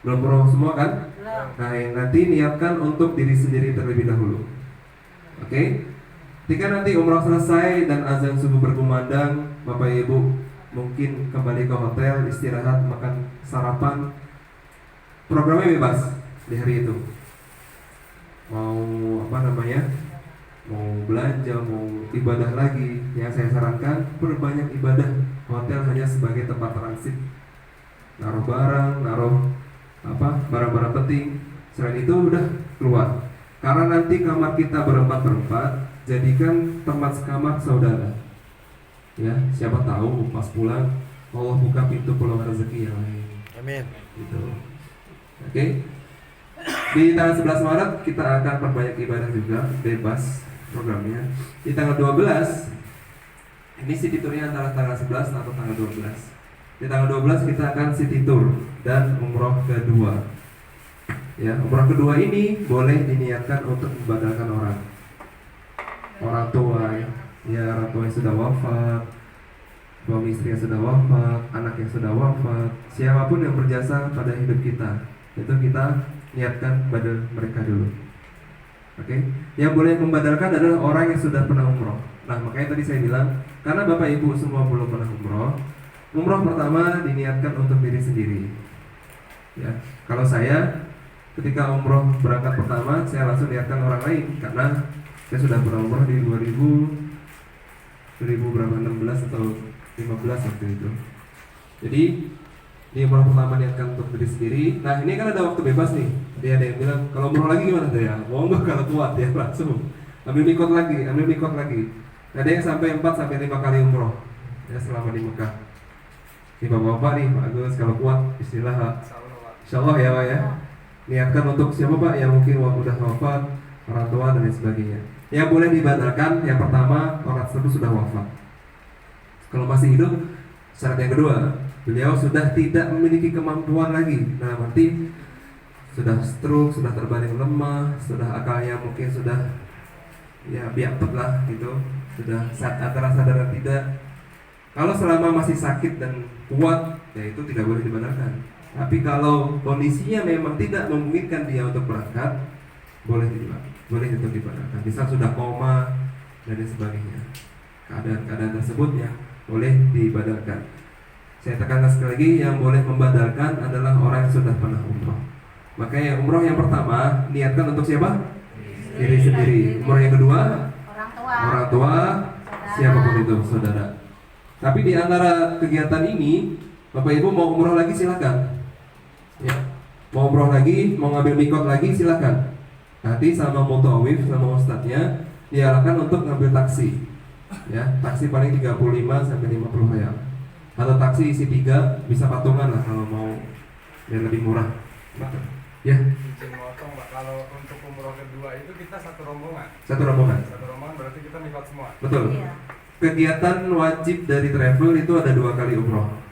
belum umroh semua kan? Nah, yang nanti niatkan untuk diri sendiri terlebih dahulu. Oke, ketika nanti umroh selesai dan azan subuh berkumandang, Bapak Ibu mungkin kembali ke hotel, istirahat, makan sarapan. Programnya bebas di hari itu. Mau mau belanja, mau ibadah lagi. Yang saya sarankan perbanyak ibadah. Hotel hanya sebagai tempat transit, naruh barang, barang-barang penting. Selain itu udah keluar. Karena nanti kamar kita berempat, jadikan tempat kamar saudara. Ya, siapa tahu pas pulang Allah buka pintu peluang rezeki yang lain. Amin. Gitu. Oke. Di tanggal 11 Maret kita akan perbanyak ibadah juga, bebas programnya. Di tanggal 12 ini city tournya antara tanggal 11 atau tanggal 12. Di tanggal 12 kita akan city tour dan umroh kedua. Ya, umroh kedua ini boleh diniatkan untuk membadalkan orang tua ya, orang tua yang sudah wafat suami istri yang sudah wafat, anak yang sudah wafat, siapapun yang berjasa pada hidup kita, itu kita niatkan badal mereka dulu. Oke, yang boleh membadalkan adalah orang yang sudah pernah umroh. Nah, makanya tadi saya bilang, karena Bapak Ibu semua belum pernah umroh, umroh pertama diniatkan untuk diri sendiri. Ya, kalau saya ketika umroh berangkat pertama, saya langsung niatkan orang lain karena saya sudah pernah umroh di 2016 atau 15 waktu itu. Jadi di umroh pertama niatkan untuk diri sendiri. Nah, ini kan ada waktu bebas nih. Dia ada yang bilang, kalau umroh lagi gimana tuh ya? Mau nggak kalau kuat ya langsung ambil mikot lagi. Ada yang sampai 4 sampai 5 kali umroh ya selama di Mekah. Ini bapak-bapak nih, Pak Agus, kalau kuat bismillah. Insyaallah ya Pak ya. Niatkan untuk siapa Pak yang mungkin udah wafat, orang tua dan lain sebagainya. Yang boleh dibadalkan yang pertama, orang tersebut sudah wafat. Kalau masih hidup, syarat yang kedua, beliau sudah tidak memiliki kemampuan lagi. Nah, berarti sudah stroke, sudah terbaring lemah, sudah akalnya mungkin sudah ya biapet lah gitu, sudah antara sadar dan tidak. Kalau selama masih sakit dan kuat, ya itu tidak boleh dibadalkan. Tapi kalau kondisinya memang tidak memungkinkan dia untuk berangkat, boleh untuk dibadalkan. Misal sudah koma dan lain sebagainya. Keadaan tersebut ya boleh dibadalkan. Saya tekankan sekali lagi, yang boleh membadalkan adalah orang yang sudah pernah umroh. Makanya umroh yang pertama niatkan untuk siapa? Diri sendiri. Umroh yang kedua orang tua, siapapun itu, saudara. Tapi di antara kegiatan ini, Bapak Ibu mau umroh lagi silakan. Ya. Mau umroh lagi, mau ngambil mikot lagi silakan. Nanti sama mutawif sama ustadznya diarahkan untuk ngambil taksi. Ya, taksi paling 35 sampai 50 riyal. Atau taksi isi 3 bisa patungan lah kalau mau yang lebih murah. Gitu. Ya. Izin motong Pak, kalau untuk umroh kedua itu kita satu rombongan. Satu rombongan. Satu rombongan berarti kita mikot semua. Betul. Iya. Kegiatan wajib dari travel itu ada 2 kali umroh.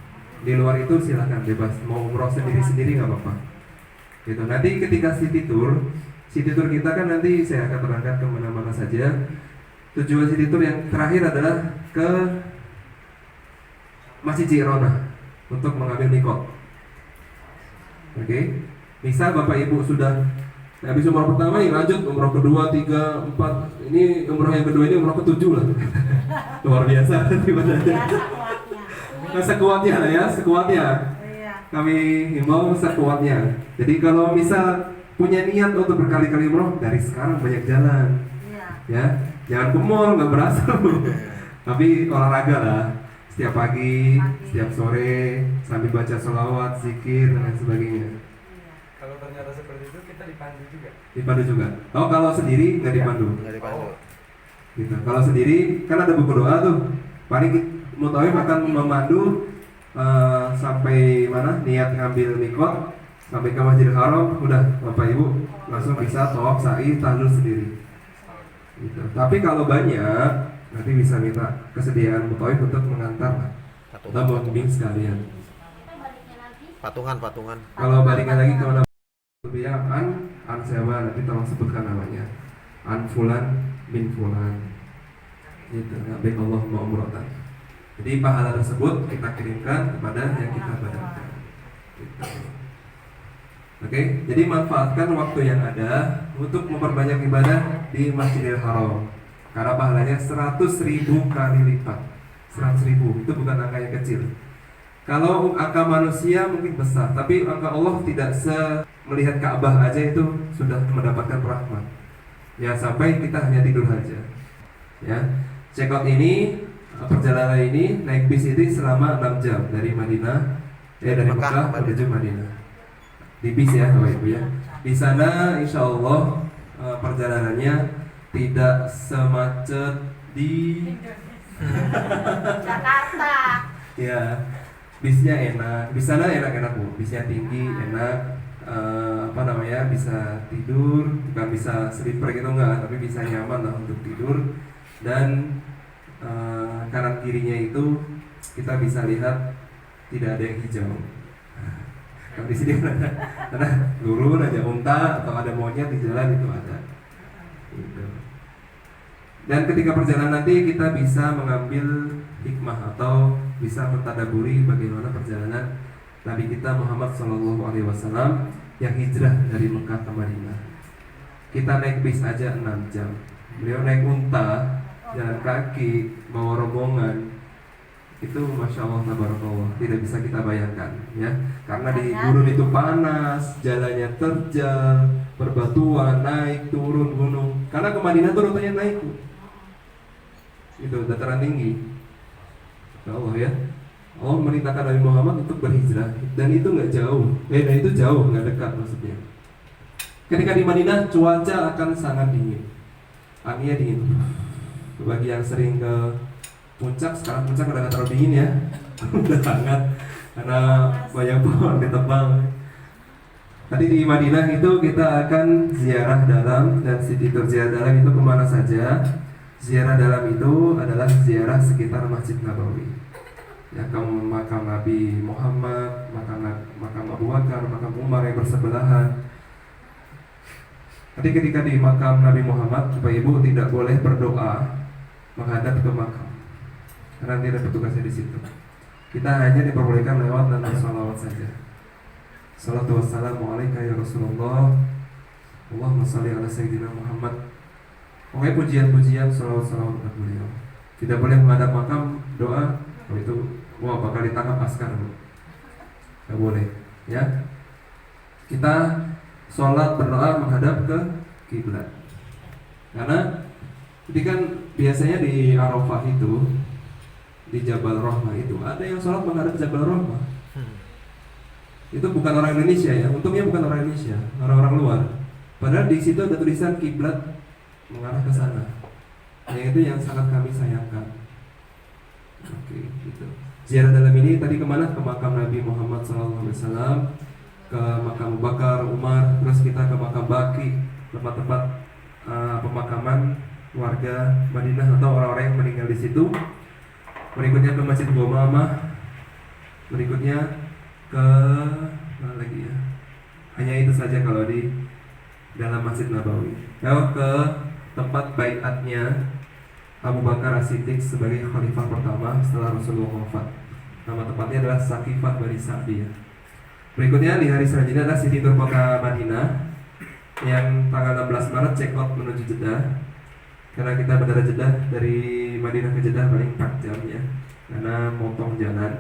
Di luar itu silahkan bebas, mau umroh sendiri-sendiri nggak apa-apa. Gitu. Nanti ketika city tour kita kan nanti saya akan berangkat ke mana-mana saja. Tujuan city tour yang terakhir adalah ke Masjid Jirona untuk mengambil mikot. Oke. Misal Bapak Ibu sudah habis umroh pertama nih, lanjut umroh kedua, 3, 4. Ini umroh yang kedua, ini umroh ke-7 lah. Luar biasa ibadahnya. Sekuatnya ya, sekuatnya. Kami himbau sekuatnya. Jadi kalau misal punya niat untuk berkali-kali umroh, dari sekarang banyak jalan. Ya, jangan ke mall, nggak berasa. Tapi olahraga lah. Setiap pagi, setiap sore, sambil baca sholawat, zikir dan lain sebagainya. Kalau ternyata seperti itu kita dipandu juga. Dipandu juga. Oh, kalau sendiri nggak dipandu. Nggak dipandu. Gitu. Kalau sendiri kan ada buku doa tuh. Paling mutawif akan memandu sampai mana niat ngambil mikot sampai ke Masjidil Haram, udah Bapak Ibu langsung bisa tawaf sa'i tahlul sendiri. Gitu. Tapi kalau banyak nanti bisa minta kesediaan mutawif untuk mengantar atau membimbing sekalian. Patungan. Kalau baliknya lagi ke mana? Lebih an siapa nanti tolong sebutkan namanya. An fulan bin fulan. Gitu. Baik Allah mau umrohkan. Jadi pahala tersebut kita kirimkan kepada yang kita badalkan. Gitu. Oke, jadi manfaatkan waktu yang ada untuk memperbanyak ibadah di Masjidil Haram. Karena pahalanya 100.000 kali lipat. 100.000 itu bukan angka yang kecil. Kalau angka manusia mungkin besar, tapi angka Allah tidak melihat Ka'bah aja itu sudah mendapatkan rahmat. Ya sampai kita hanya tidur aja. Ya, check out ini perjalanan ini naik bis ini selama 6 jam dari Madinah, dari Mekah menuju Madinah. Di bis ya, Bapak Ibu ya. Di sana insya Allah perjalanannya tidak semacet di Jakarta. Ya, bisnya enak. Di sana enak-enak Bu. Bisnya tinggi, enak. Bisa tidur, bukan bisa sleeper gitu enggak, tapi bisa nyaman lah untuk tidur. Dan kanan kirinya itu kita bisa lihat tidak ada yang hijau. Kalau di sini ada gurun aja unta atau ada monyet di jalan itu ada. Gitu. Dan ketika perjalanan nanti kita bisa mengambil hikmah atau bisa mentadaburi bagaimana perjalanan Nabi kita Muhammad SAW yang hijrah dari Mekah ke Madinah. Kita naik bis aja 6 jam, beliau naik unta, jalan kaki, bawa rombongan. Itu Masya Allah tabarakallah, tidak bisa kita bayangkan ya. Karena di gurun itu panas, jalannya terjal, berbatuan, naik turun gunung. Karena ke Madinah tuh rutenya naik, itu dataran tinggi. Ya Allah ya, Allah merintahkan Nabi Muhammad untuk berhijrah, dan itu nggak jauh, dan itu jauh, nggak dekat maksudnya. Ketika di Madinah cuaca akan sangat dingin, anginnya dingin. Bagi yang sering ke puncak, sekarang puncak udah nggak terlalu dingin ya, udah hangat karena banyak pohon ditebang. Tadi di Madinah itu kita akan ziarah dalam, dan Siti Tur ziarah dalam itu kemana saja? Ziarah dalam itu adalah ziarah sekitar Masjid Nabawi, ya, ke makam Nabi Muhammad, makam Abu Bakar, makam Umar yang bersebelahan. Tadi ketika di makam Nabi Muhammad, Bapak Ibu tidak boleh berdoa menghadap ke makam, karena tidak ada petugasnya di situ. Kita hanya diperbolehkan lewat dan bersalawat saja. Salatu wassalamu alaika ya Rasulullah, Allahumma sholli ala sayyidina Muhammad. Pokoknya pujian-pujian, salawat-salawat untuk beliau. Tidak boleh menghadap makam doa, kalau itu wah bakal ditangkap askar. Tidak boleh, ya. Kita sholat berdoa menghadap ke kiblat. Karena jadi kan biasanya di Arafah itu, di Jabal Rahmah itu ada yang sholat menghadap Jabal Rahmah. Itu bukan orang Indonesia ya, untungnya bukan orang Indonesia, orang-orang luar. Padahal di situ ada tulisan kiblat mengarah ke sana. Yang itu yang sangat kami sayangkan. Oke, gitu. Ziarah dalam ini tadi kemana? Ke makam Nabi Muhammad SAW, ke makam Abu Bakar, Umar, terus kita ke makam Baqi, tempat-tempat pemakaman warga Madinah atau orang-orang yang meninggal di situ. Berikutnya ke Masjid Gomamah. Berikutnya ke mana lagi ya? Hanya itu saja kalau di dalam Masjid Nabawi. Lalu ke tempat baiatnya Abu Bakar As-Siddiq sebagai khalifah pertama setelah Rasulullah wafat. Nama tempatnya adalah Saqifah Bani Sa'diyah. Berikutnya di hari selanjutnya adalah Siti Tur Kota Madinah yang tanggal 16 Maret check out menuju Jeddah. Karena kita bandara Jeddah dari Madinah ke Jeddah paling 4 jam ya, karena motong jalan.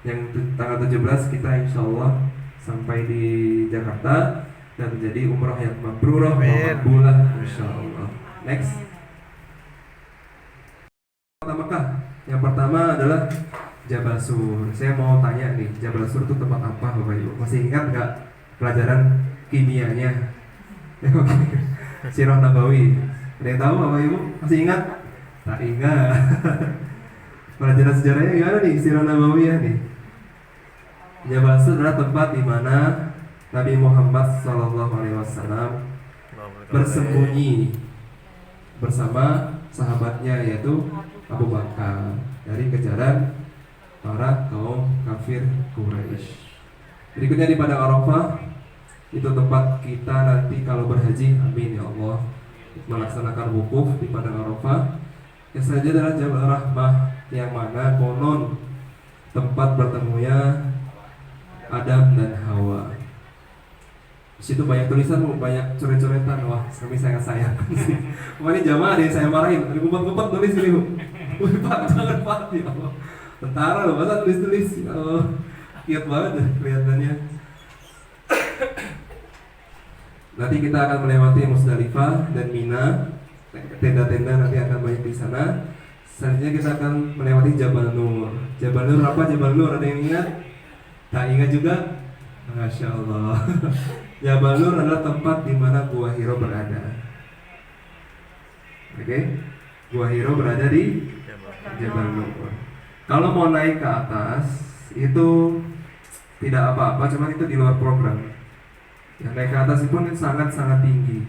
Yang tanggal 17 kita insya Allah sampai di Jakarta dan menjadi umroh yang mabrurah wa maqbulah insya Allah. Next, kota Mekah. Yang pertama adalah Jabal Sur. Saya mau tanya nih, Jabal Sur itu tempat apa Bapak Ibu? Masih ingat nggak pelajaran kimianya? Oke. Sirah Nabawi. Ada yang tahu Bapak Ibu? Masih ingat? Tak ingat. Pelajaran sejarahnya gimana nih Sirah Nabawi ya nih? Jabal Sur adalah tempat di mana Nabi Muhammad SAW bersembunyi bersama sahabatnya yaitu Abu Bakar dari kejaran para kaum kafir Quraisy. Berikutnya di Padang Arafah, itu tempat kita nanti kalau berhaji, amin ya Allah, melaksanakan wukuf di Padang Arafah. Yang selanjutnya adalah Jabal Rahmah, yang mana konon tempat bertemunya Adam dan Hawa. Di situ banyak tulisan, banyak coret-coretan. Wah, kami sangat sayangkan sih. Kemarin jamaah ada yang saya marahin, ada ngumpet-ngumpet tulis ini. Wih Pak, jangan Pak, ya Allah. Tentara loh, masa tulis-tulis. Ya Allah, kiat banget deh kelihatannya. Nanti kita akan melewati Musdalifah dan Mina. Tenda-tenda nanti akan banyak di sana. Selanjutnya kita akan melewati Jabal Nur. Jabal Nur apa? Jabal Nur ada yang ingat? Tak ingat juga? Masya Allah. Jabal Nur adalah tempat di mana Gua Hiro berada. Oke, Gua Hiro berada di Jabal Nur. Kalau mau naik ke atas itu tidak apa-apa, cuma itu di luar program. Yang naik ke atas itu pun sangat-sangat tinggi.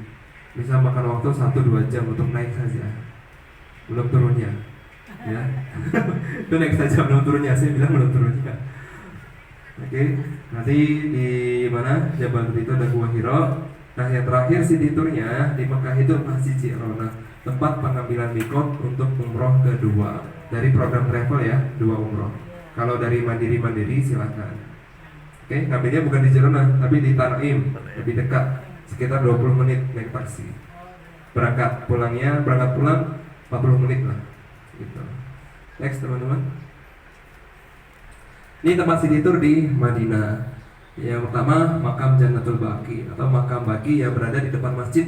Bisa makan waktu 1-2 jam untuk naik saja. Belum turunnya. Ya. Itu naik saja belum turunnya, saya bilang belum turunnya. Oke, nanti di mana Jabal Nur itu ada Gua Hiro. Nah yang terakhir Siti Turnya di Mekah itu Masjid Ji'rona, tempat pengambilan mikot untuk umroh kedua dari program travel ya, 2 umroh. Kalau dari mandiri silakan. Oke, ngambilnya bukan di Cirona, tapi di Tanaim, lebih dekat, sekitar 20 menit naik taksi. Berangkat pulang 40 menit lah. Gitu. Next teman-teman. Ini tempat city tour di Madinah. Yang pertama makam Jannatul Baqi atau makam Baqi yang berada di depan masjid.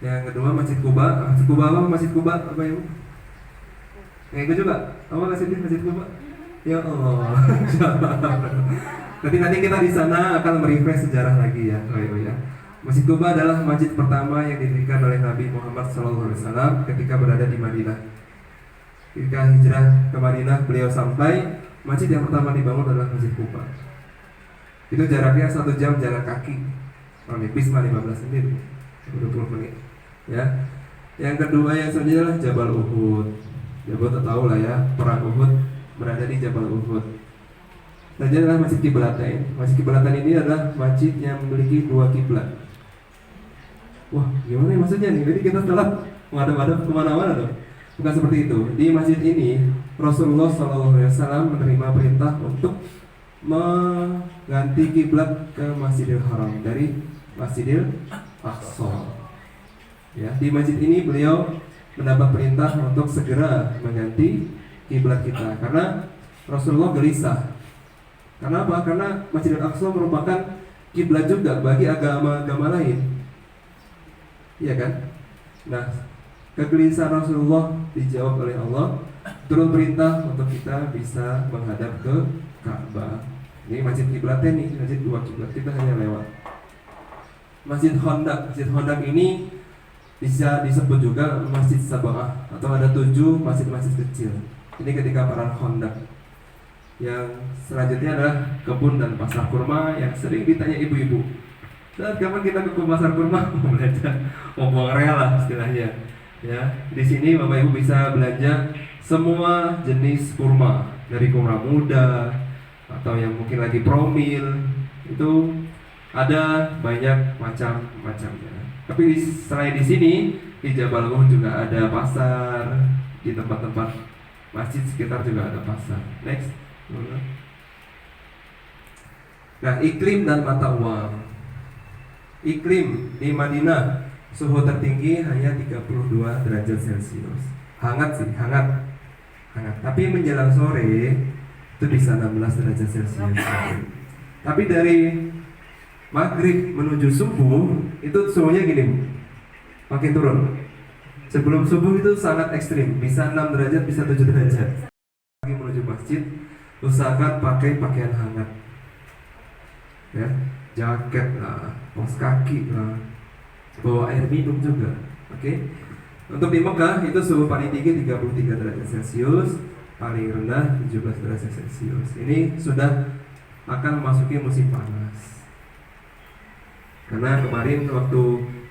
Yang kedua Masjid Quba. Masjid Quba apa? Masjid Quba apa ya? Yang itu juga apa masjidnya? Masjid Quba? Ya Allah. Nanti kita di sana akan merefresh sejarah lagi ya, ya. Masjid Quba adalah masjid pertama yang didirikan oleh Nabi Muhammad SAW ketika berada di Madinah. Ketika hijrah ke Madinah, beliau sampai, masjid yang pertama dibangun adalah Masjid Quba. Itu jaraknya 1 jam jalan kaki. Kalau naik bis 15 menit, 20 menit. Ya. Yang kedua yang selanjutnya adalah Jabal Uhud. Jabal tahu lah ya, perang Uhud berada di Jabal Uhud. Selanjutnya adalah Masjid Qiblatain. Masjid Qiblatain ini adalah masjid yang memiliki 2 kiblat. Wah, gimana ya maksudnya nih? Jadi kita telah menghadap-hadap kemana-mana dong. Bukan seperti itu. Di masjid ini Rasulullah SAW menerima perintah untuk mengganti kiblat ke Masjidil Haram dari Masjidil Aqsa. Ya, di masjid ini beliau mendapat perintah untuk segera mengganti kiblat kita karena Rasulullah gelisah. Karena apa? Karena Masjidil Aqsa merupakan kiblat juga bagi agama-agama lain. Iya kan? Nah, kegelisahan Rasulullah dijawab oleh Allah, turun perintah untuk kita bisa menghadap ke Ka'bah. Ini masjid kiblatnya nih, masjid 2 kiblat, kita hanya lewat. Masjid Khandaq ini bisa disebut juga Masjid Sab'ah atau ada 7 masjid-masjid kecil. Ini ketika perang Khandaq. Yang selanjutnya adalah kebun dan pasar kurma yang sering ditanya ibu-ibu. Dan kapan kita ke pasar kurma mau belajar, mau buang real lah istilahnya. Ya, di sini Bapak Ibu bisa belanja semua jenis kurma, dari kurma muda atau yang mungkin lagi promil, itu ada banyak macam-macamnya. Tapi selain di sini di Jabal Uhud juga ada pasar, di tempat-tempat masjid sekitar juga ada pasar. Next. Nah, iklim dan mata uang. Iklim di Madinah suhu tertinggi hanya 32 derajat Celcius. Hangat sih, hangat. Tapi menjelang sore itu bisa 16 derajat Celcius. Tapi dari maghrib menuju subuh itu suhunya gini, Bu. Makin turun. Sebelum subuh itu sangat ekstrim, bisa 6 derajat, bisa 7 derajat. Lagi menuju masjid, usahakan pakai pakaian hangat. Ya, jaket lah, kaos kaki lah, bawa air minum juga. Oke. Untuk di Mekah itu suhu paling tinggi 33 derajat Celcius, paling rendah 17 derajat Celcius. Ini sudah akan memasuki musim panas. Karena kemarin waktu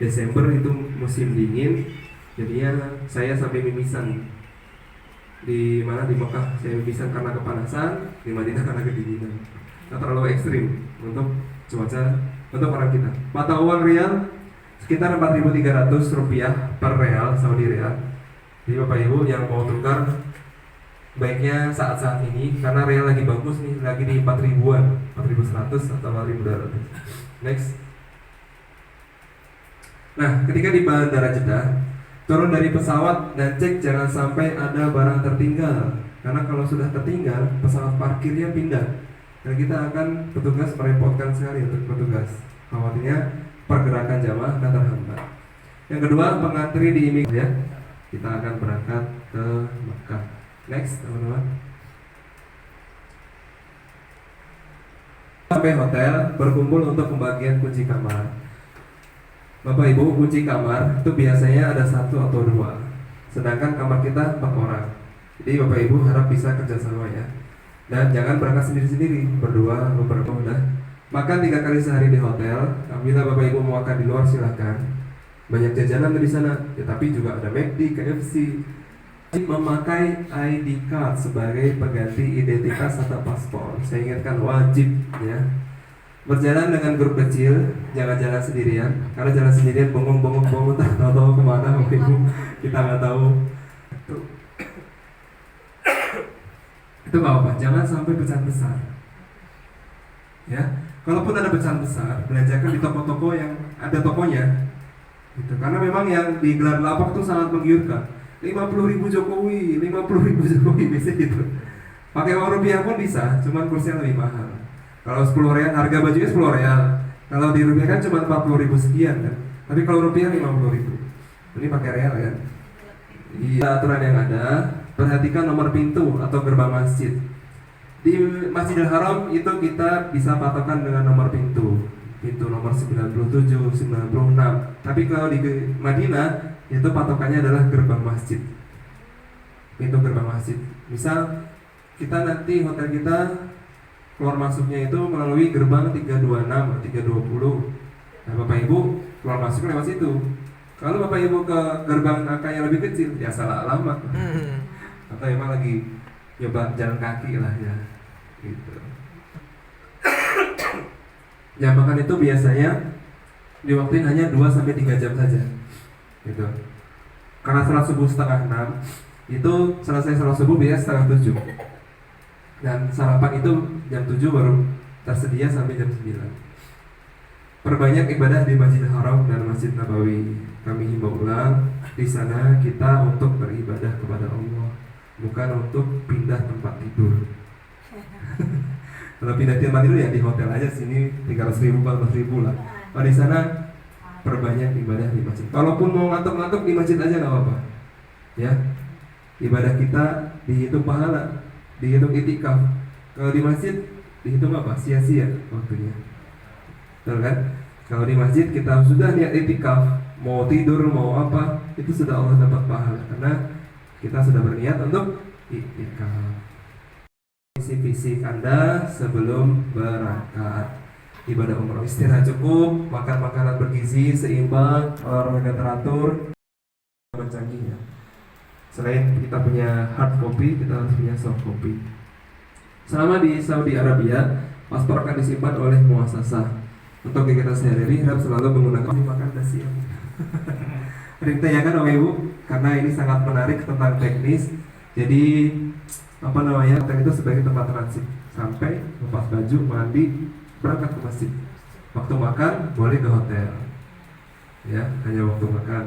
Desember itu musim dingin, jadinya saya sampai mimisan. Di mana di Mekah saya mimisan karena kepanasan, di Madinah karena kedinginan. Nggak terlalu ekstrim untuk cuaca untuk orang kita. Mata uang rial sekitar 4.300 rupiah per real Saudi Real. Jadi Bapak Ibu yang mau tukar baiknya saat-saat ini karena real lagi bagus nih, lagi di 4.000-an, 4.100 atau 4.200. Next. Nah, ketika di Bandara Jeddah, turun dari pesawat dan cek jangan sampai ada barang tertinggal. Karena kalau sudah tertinggal, pesawat parkirnya pindah. Dan kita akan petugas merepotkan sekali untuk petugas. Khawatirnya pergerakan jamaah akan terhambat. Yang kedua, pengantri di imigrasi ya. Kita akan berangkat ke Mekah. Next, teman-teman. Sampai hotel, berkumpul untuk pembagian kunci kamar. Bapak Ibu, kunci kamar itu biasanya ada 1 atau 2. Sedangkan kamar kita 4 orang. Jadi Bapak Ibu harap bisa kerjasama ya. Dan jangan berangkat sendiri-sendiri, berdua, beberapa udah. Makan 3 kali sehari di hotel. Apabila Bapak Ibu mau makan di luar silahkan. Banyak jajanan di sana, tetapi juga ada McD, KFC. Memakai ID card sebagai pengganti identitas atau paspor. Saya ingatkan wajib ya. Berjalan dengan grup kecil, jangan jalan sendirian. Karena jalan sendirian bengong-bengong, tak tahu kemana Bapak Ibu. Kita nggak tahu. Itu nggak apa-apa, jangan sampai pecahan besar. Ya, kalaupun ada pecahan besar, belanjakan di toko-toko yang ada tokonya. Gitu. Karena memang yang digelar lapak tuh sangat menggiurkan. 50.000 Jokowi, 50.000 Jokowi biasanya gitu. Pakai uang rupiah pun bisa, cuman kursnya lebih mahal. Kalau 10 real, harga bajunya 10 real. Kalau di rupiah kan cuma 40.000 sekian kan. Tapi kalau rupiah 50.000. Ini pakai real kan. Iya, aturan yang ada, perhatikan nomor pintu atau gerbang masjid. Di Masjidil Haram itu kita bisa patokan dengan nomor pintu. Pintu nomor 97, 96. Tapi kalau di Madinah itu patokannya adalah gerbang masjid. Pintu gerbang masjid. Misal kita nanti hotel kita keluar masuknya itu melalui gerbang 326 atau 320. Nah, Bapak Ibu keluar masuk lewat situ. Kalau Bapak Ibu ke gerbang angka yang lebih kecil, ya salah alamat. Atau emang lagi nyoba jalan kaki lah ya. Gitu. Jamakan itu biasanya diwaktuin hanya 2-3 jam saja. Gitu. Karena salat subuh setengah 6, itu selesai salat subuh biasanya setengah 7. Dan sarapan itu jam 7 baru tersedia sampai jam 9. Perbanyak ibadah di Masjidil Haram dan Masjid Nabawi. Kami himbau ulang, di sana kita untuk beribadah kepada Allah, bukan untuk pindah tempat tidur. Kalau pindah tempat tidur ya di hotel aja, sini 300.000, 400.000 lah. Kalau di sana perbanyak ibadah di masjid. Kalaupun mau ngantuk-ngantuk di masjid aja nggak apa-apa. Ya, ibadah kita dihitung pahala, dihitung itikaf. Kalau di masjid dihitung apa? Sia-sia waktunya. Betul kan? Kalau di masjid kita sudah niat itikaf, mau tidur mau apa, itu sudah Allah dapat pahala karena kita sudah berniat untuk itikaf. Isi fisik Anda sebelum berangkat. Ibadah umroh, istirahat cukup, makan makanan bergizi seimbang, olahraga teratur, canggih ya. Selain kita punya hard copy, kita harus punya soft copy. Selama di Saudi Arabia, paspor akan disimpan oleh muasasah. Untuk kegiatan sehari-hari harus selalu menggunakan makan dasi. Sering tanyakan Bapak Ibu, karena ini sangat menarik tentang teknis. Jadi hotel itu sebagai tempat transit sampai lepas baju, mandi, berangkat ke masjid. Waktu makan boleh ke hotel. Ya, hanya waktu makan.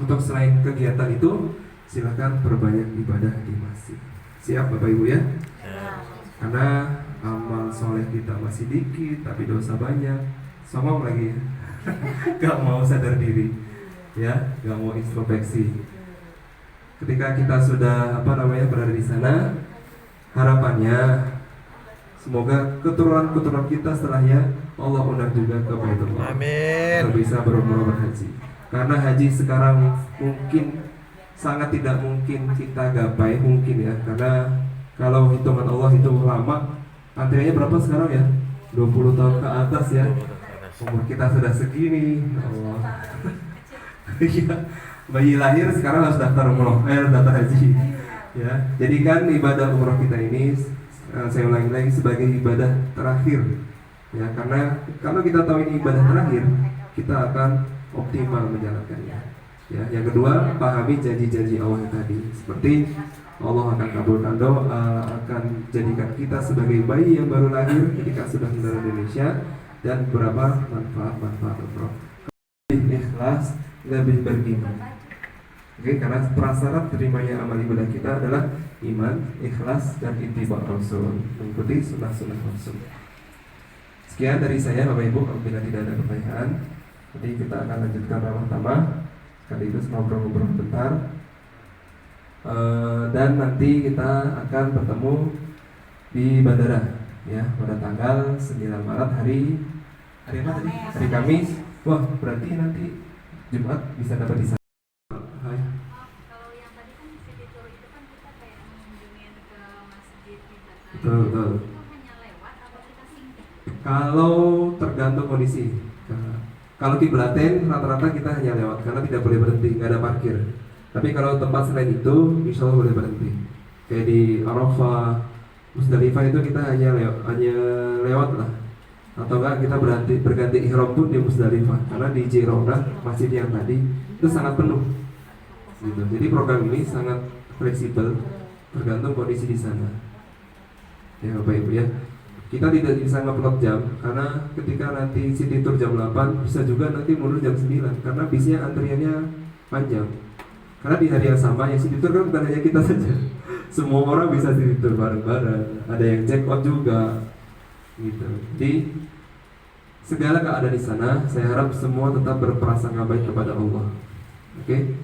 Untuk selain kegiatan itu, silakan perbanyak ibadah di masjid. Siap Bapak Ibu ya? Karena amal soleh kita masih dikit, tapi dosa banyak. Songong lagi ya. Gak mau sadar diri, ya, gak mau introspeksi. Ketika kita sudah berada di sana, harapannya semoga keturunan kita setelahnya Allah undang juga ke Baitullah. Amin. Kita bisa berumrah berhaji. Karena haji sekarang mungkin sangat tidak mungkin kita gapai, mungkin ya. Karena kalau hitungan Allah itu lama. Antriannya berapa sekarang ya? 20 tahun ke atas ya. Umur kita sudah segini, Allah. Iya. Bayi lahir sekarang harus daftar umroh, daftar haji. Ya, jadikan ibadah umroh kita ini, saya ulangi lagi, sebagai ibadah terakhir. Ya, karena kalau kita tahu ini ibadah terakhir, kita akan optimal menjalankannya. Ya, yang kedua, pahami janji-janji Allah tadi. Seperti Allah akan kabulkan doa, akan jadikan kita sebagai bayi yang baru lahir ketika sudah mendarat di Indonesia, dan beberapa manfaat-manfaat umroh. Lebih ikhlas, lebih beriman. Oke, karena prasyarat terimanya amal ibadah kita adalah iman, ikhlas, dan ittiba Rasul, mengikuti sunnah-sunnah Rasul. Sekian dari saya Bapak Ibu, apabila tidak ada pertanyaan, nanti kita akan lanjutkan ramah tamah, sekaligus ngobrol-ngobrol bentar. Dan nanti kita akan bertemu di bandara ya pada tanggal 9 Maret hari apa tadi? Hari Kamis. Wah, berarti nanti Jumat bisa dapat di sana. Kalau yang tadi kan city tour itu kan kita kayak mengunjungi ke masjid gitu kan. Betul. Itu hanya lewat atau kita singgah? Kalau tergantung kondisi. Kalau Kiblaten rata-rata kita hanya lewat karena tidak boleh berhenti, nggak ada parkir. Tapi kalau tempat selain itu, insya Allah boleh berhenti. Kayak di Arafah, Musdalifah itu kita hanya lewat lah. Atau enggak kita berganti ihram pun di Musdalifah. Karena di Jironah, masjid yang tadi itu sangat penuh. Gitu. Jadi program ini sangat fleksibel, tergantung kondisi di sana. ya Bapak Ibu ya. Kita tidak bisa ngeplot jam karena ketika nanti city tour jam 8 bisa juga nanti mundur jam 9 karena bisnya antriannya panjang. Karena di hari yang sama yang city tour kan bukan hanya kita saja. Semua orang bisa city tour bareng-bareng. Ada yang check out juga gitu. Jadi segala keadaan di sana saya harap semua tetap berprasangka baik kepada Allah. Oke.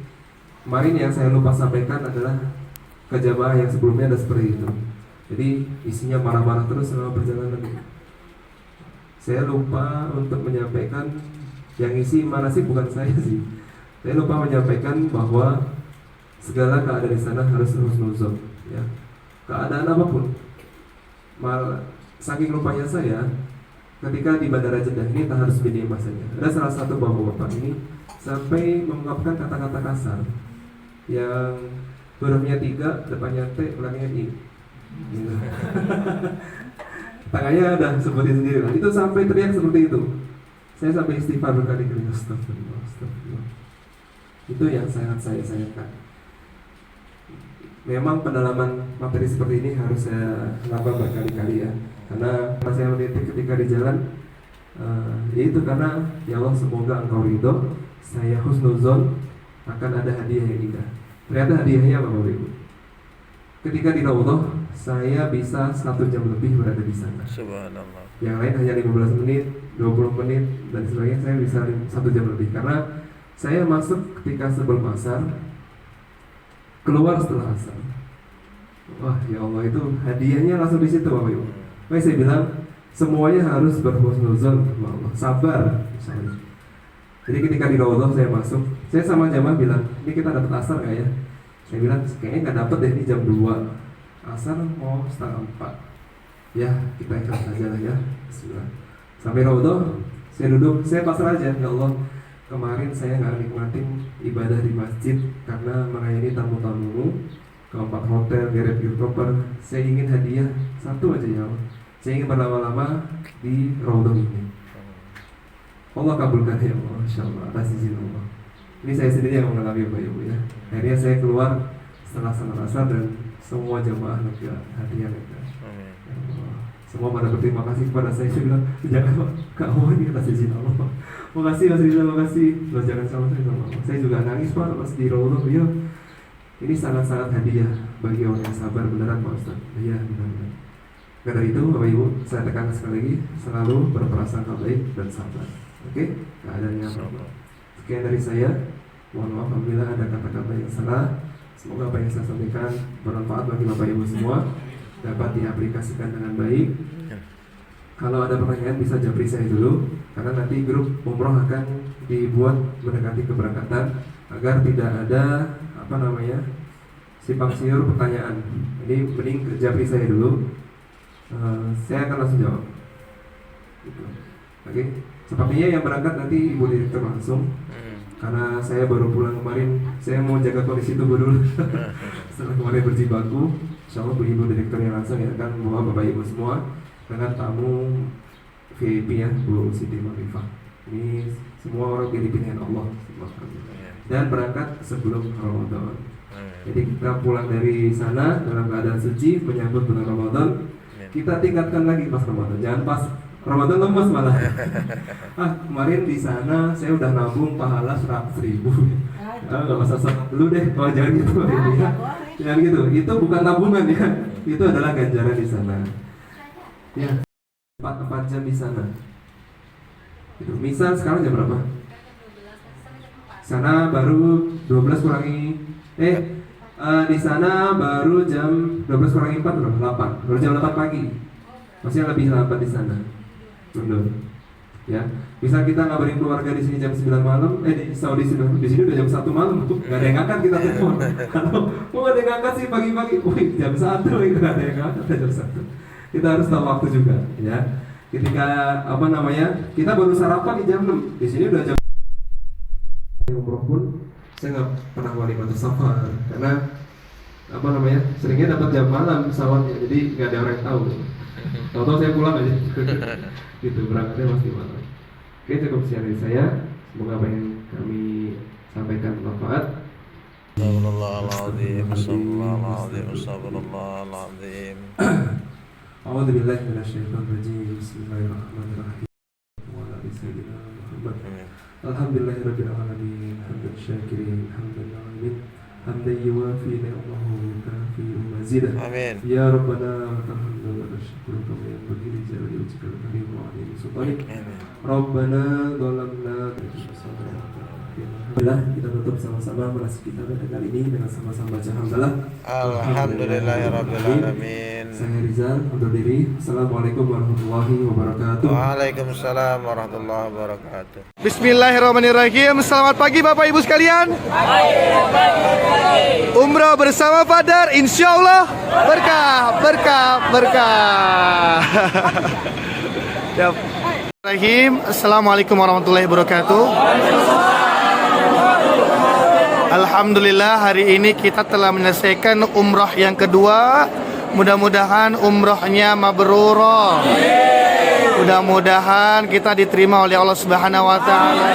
Kemarin yang saya lupa sampaikan adalah ke jamaah yang sebelumnya ada seperti itu. Jadi isinya marah-marah terus selama perjalanan. Saya lupa untuk menyampaikan yang isi mana sih bukan saya sih. Saya lupa menyampaikan bahwa segala keadaan di sana harus husnuzon, ya. Keadaan apapun. Saking lupanya saya, ketika di Bandara Jeddah ini tak harus bini masanya. Ada salah satu bapak-bapak ini sampai mengungkapkan kata-kata kasar yang hurufnya 3, depannya T, belakangnya I. Gitu. Tangannya udah sebutin sendiri lah. Itu sampai teriak seperti itu. Saya sampai istighfar berkali-kali. Astagfirullah, astagfirullah. Itu yang sangat saya sayangkan. Memang pendalaman materi seperti ini harus saya lakukan berkali-kali ya. Karena saya menitip ketika di jalan, yaitu karena ya Allah semoga engkau ridho, saya husnuzon akan ada hadiah yang indah. Ternyata hadiahnya apa Bapak Ibu? Ketika di Raudhah, saya bisa 1 jam lebih berada di sana. Subhanallah. Yang lain hanya 15 menit, 20 menit, dan sebagainya. Saya bisa 1 jam lebih karena saya masuk ketika sebelum asar, keluar setelah asar. Wah ya Allah, itu hadiahnya langsung di situ Bapak Ibu. Makanya saya bilang semuanya harus berhusnuzon sama Allah, sabar misalnya. Jadi ketika di Raudhah saya masuk, saya sama jamaah bilang, ini kita dapat asar nggak ya? Saya bilang kayaknya nggak dapet deh, ini jam 2, asar mau 3:30. Ya kita ikhlas saja lah ya. Bismillah. Sampai Raudhah saya duduk, saya pasrah aja. Ya Allah, kemarin saya nggak nikmatin ibadah di masjid karena melayani tamu-tamumu ke 4 hotel, geret koper. Saya ingin hadiah 1 aja ya Allah. Saya ingin berlama-lama di Raudhah ini. Allah kabulkan ya Allah, insyaallah atas izin Allah. Ini saya sendiri yang mengalami Bapak Ibu ya. Akhirnya saya keluar setelah salat asar dan semua jamaah lega, hatinya lega. Ya Allah. Semua pada berterima kasih kepada saya. Saya bilang jangan Pak, Kak Allah ini atas izin Allah. Makasih Mas Rizal, makasih. Loh jangan sama saya sama Allah. Saya juga nangis Pak pas di Raudhah. Ya, ini sangat-sangat hadiah bagi orang yang sabar beneran Pak Ustaz. Iya benar-benar. Karena itu Bapak Ibu, saya tekankan sekali lagi selalu berprasangka baik dan sabar. Oke, keadaannya apa? Sekian dari saya. Mohon maaf apabila ada kata-kata yang salah. Semoga apa yang saya sampaikan bermanfaat bagi Bapak Ibu semua, dapat diaplikasikan dengan baik. Kalau ada pertanyaan bisa japri saya dulu, karena nanti grup umroh akan dibuat mendekati keberangkatan agar tidak ada simpang siur pertanyaan. Jadi mending japri saya dulu, saya akan langsung jawab. Gitu. Oke. Sepertinya yang berangkat nanti Ibu Direktur langsung. Karena saya baru pulang kemarin, saya mau jaga kondisi tubuh dulu. Setelah kemarin berjibaku, insya Allah Ibu Direktur yang langsung ya akan membawa Bapak Ibu semua dengan tamu VIP ya, Bu Siti Marifah. Ini semua orang pilih pilihan Allah. Dan berangkat sebelum Ramadan. Jadi kita pulang dari sana dalam keadaan suci menyambut bulan Ramadan. Kita tingkatkan lagi pas Ramadan, jangan pas Ramadan lemes malah. Kemarin di sana saya udah nabung pahala 100.000. Nggak usah sholat dulu deh. Oh jangan gitu ya. Jangan gitu. Itu bukan tabungan ya. Itu adalah ganjaran di sana. Ya. 4 jam di sana. Gitu. Misal sekarang jam berapa? Sana baru 12 kurangi. Di sana baru jam 12 kurangi 4 berapa? 8. Baru jam 8 pagi. Maksudnya lebih lambat di sana. Mundur. Ya, bisa kita ngabarin keluarga di sini jam 9 malam, di Saudi di sini udah jam 1 malam, nggak ada yang ngangkat kita telepon. Kalau mau ada yang ngangkat sih pagi-pagi, jam 1 itu nggak ada yang ngangkat jam 1. Kita harus tahu waktu juga, ya. Ketika kita baru sarapan di jam 6, di sini udah jam. Umroh pun saya nggak pernah wali batu safar, karena seringnya dapat jam malam pesawatnya, jadi nggak ada orang yang tahu. Tahu-tahu saya pulang aja. Gitu, berangkatnya masih malam. Oke, cukup sekian dari saya. Semoga apa yang kami sampaikan bermanfaat. Astagfirullahaladzim, astagfirullahaladzim, astagfirullahaladzim. A'udzu billahi minasyaitonir rajim. Bismillahirrahmanirrahim. Wa ala ali sayyidina Muhammad. Alhamdulillahirabbil alamin. Hamdan syakirin, hamdan na'im. Hamdan yuwafi ni'amahu wa yukafi mazidah. Amin. Ya Rabbana lakal hamdu wa syukru kama yanbaghi li jalali wajhikal karim wa 'azimi sultanik. Amin. Rabbana zalamna. Alhamdulillah, kita tutup sama-sama manasik kita pada kali ini dengan sama-sama baca hamdalah. Alhamdulillahirabbil alamin. Saya Rizal undur diri. Assalamualaikum warahmatullahi wabarakatuh. Waalaikumsalam warahmatullahi wabarakatuh. Bismillahirrahmanirrahim. Selamat pagi Bapak Ibu sekalian. Umrah bersama Fadar, insya Allah berkah, berkah, berkah. Ya. Assalamualaikum warahmatullahi wabarakatuh. Alhamdulillah, hari ini kita telah menyelesaikan umrah yang kedua. Mudah-mudahan umrahnya mabrurah. Mudah-mudahan kita diterima oleh Allah Subhanahu wa taala.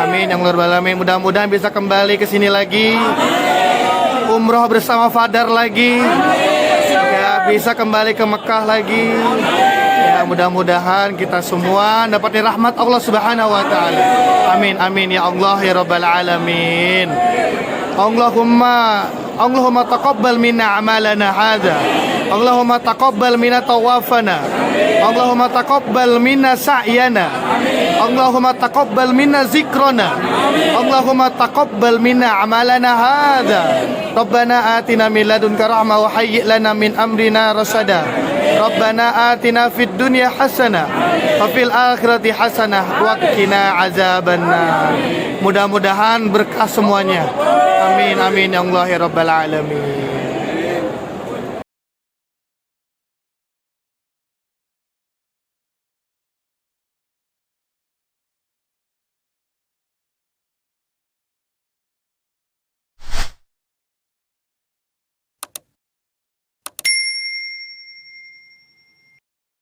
Amin yang rabbal alamin. Mudah-mudahan bisa kembali ke sini lagi. Umrah bersama Fadar lagi. Ya, bisa kembali ke Mekah lagi. Ya, mudah-mudahan kita semua dapat rahmat Allah Subhanahu wa taala. Amin amin ya Allah ya rabbal alamin. Allahumma taqabbal minna amalana hadha. Allahumma taqabbal minna tawafana. Allahumma taqabbal minna sa'yana. Allahumma taqabbal minna zikrana. Allahumma taqabbal minna amalana hadha. Rabbana atina min ladunka rahmah wa hayyi' lana min amrina rasada. Rabbana atina fid dunya hasanah wa fil akhirati hasanah wa qina azabannar. Mudah-mudahan berkah semuanya. Amin amin ya Allah ya rabbal alamin.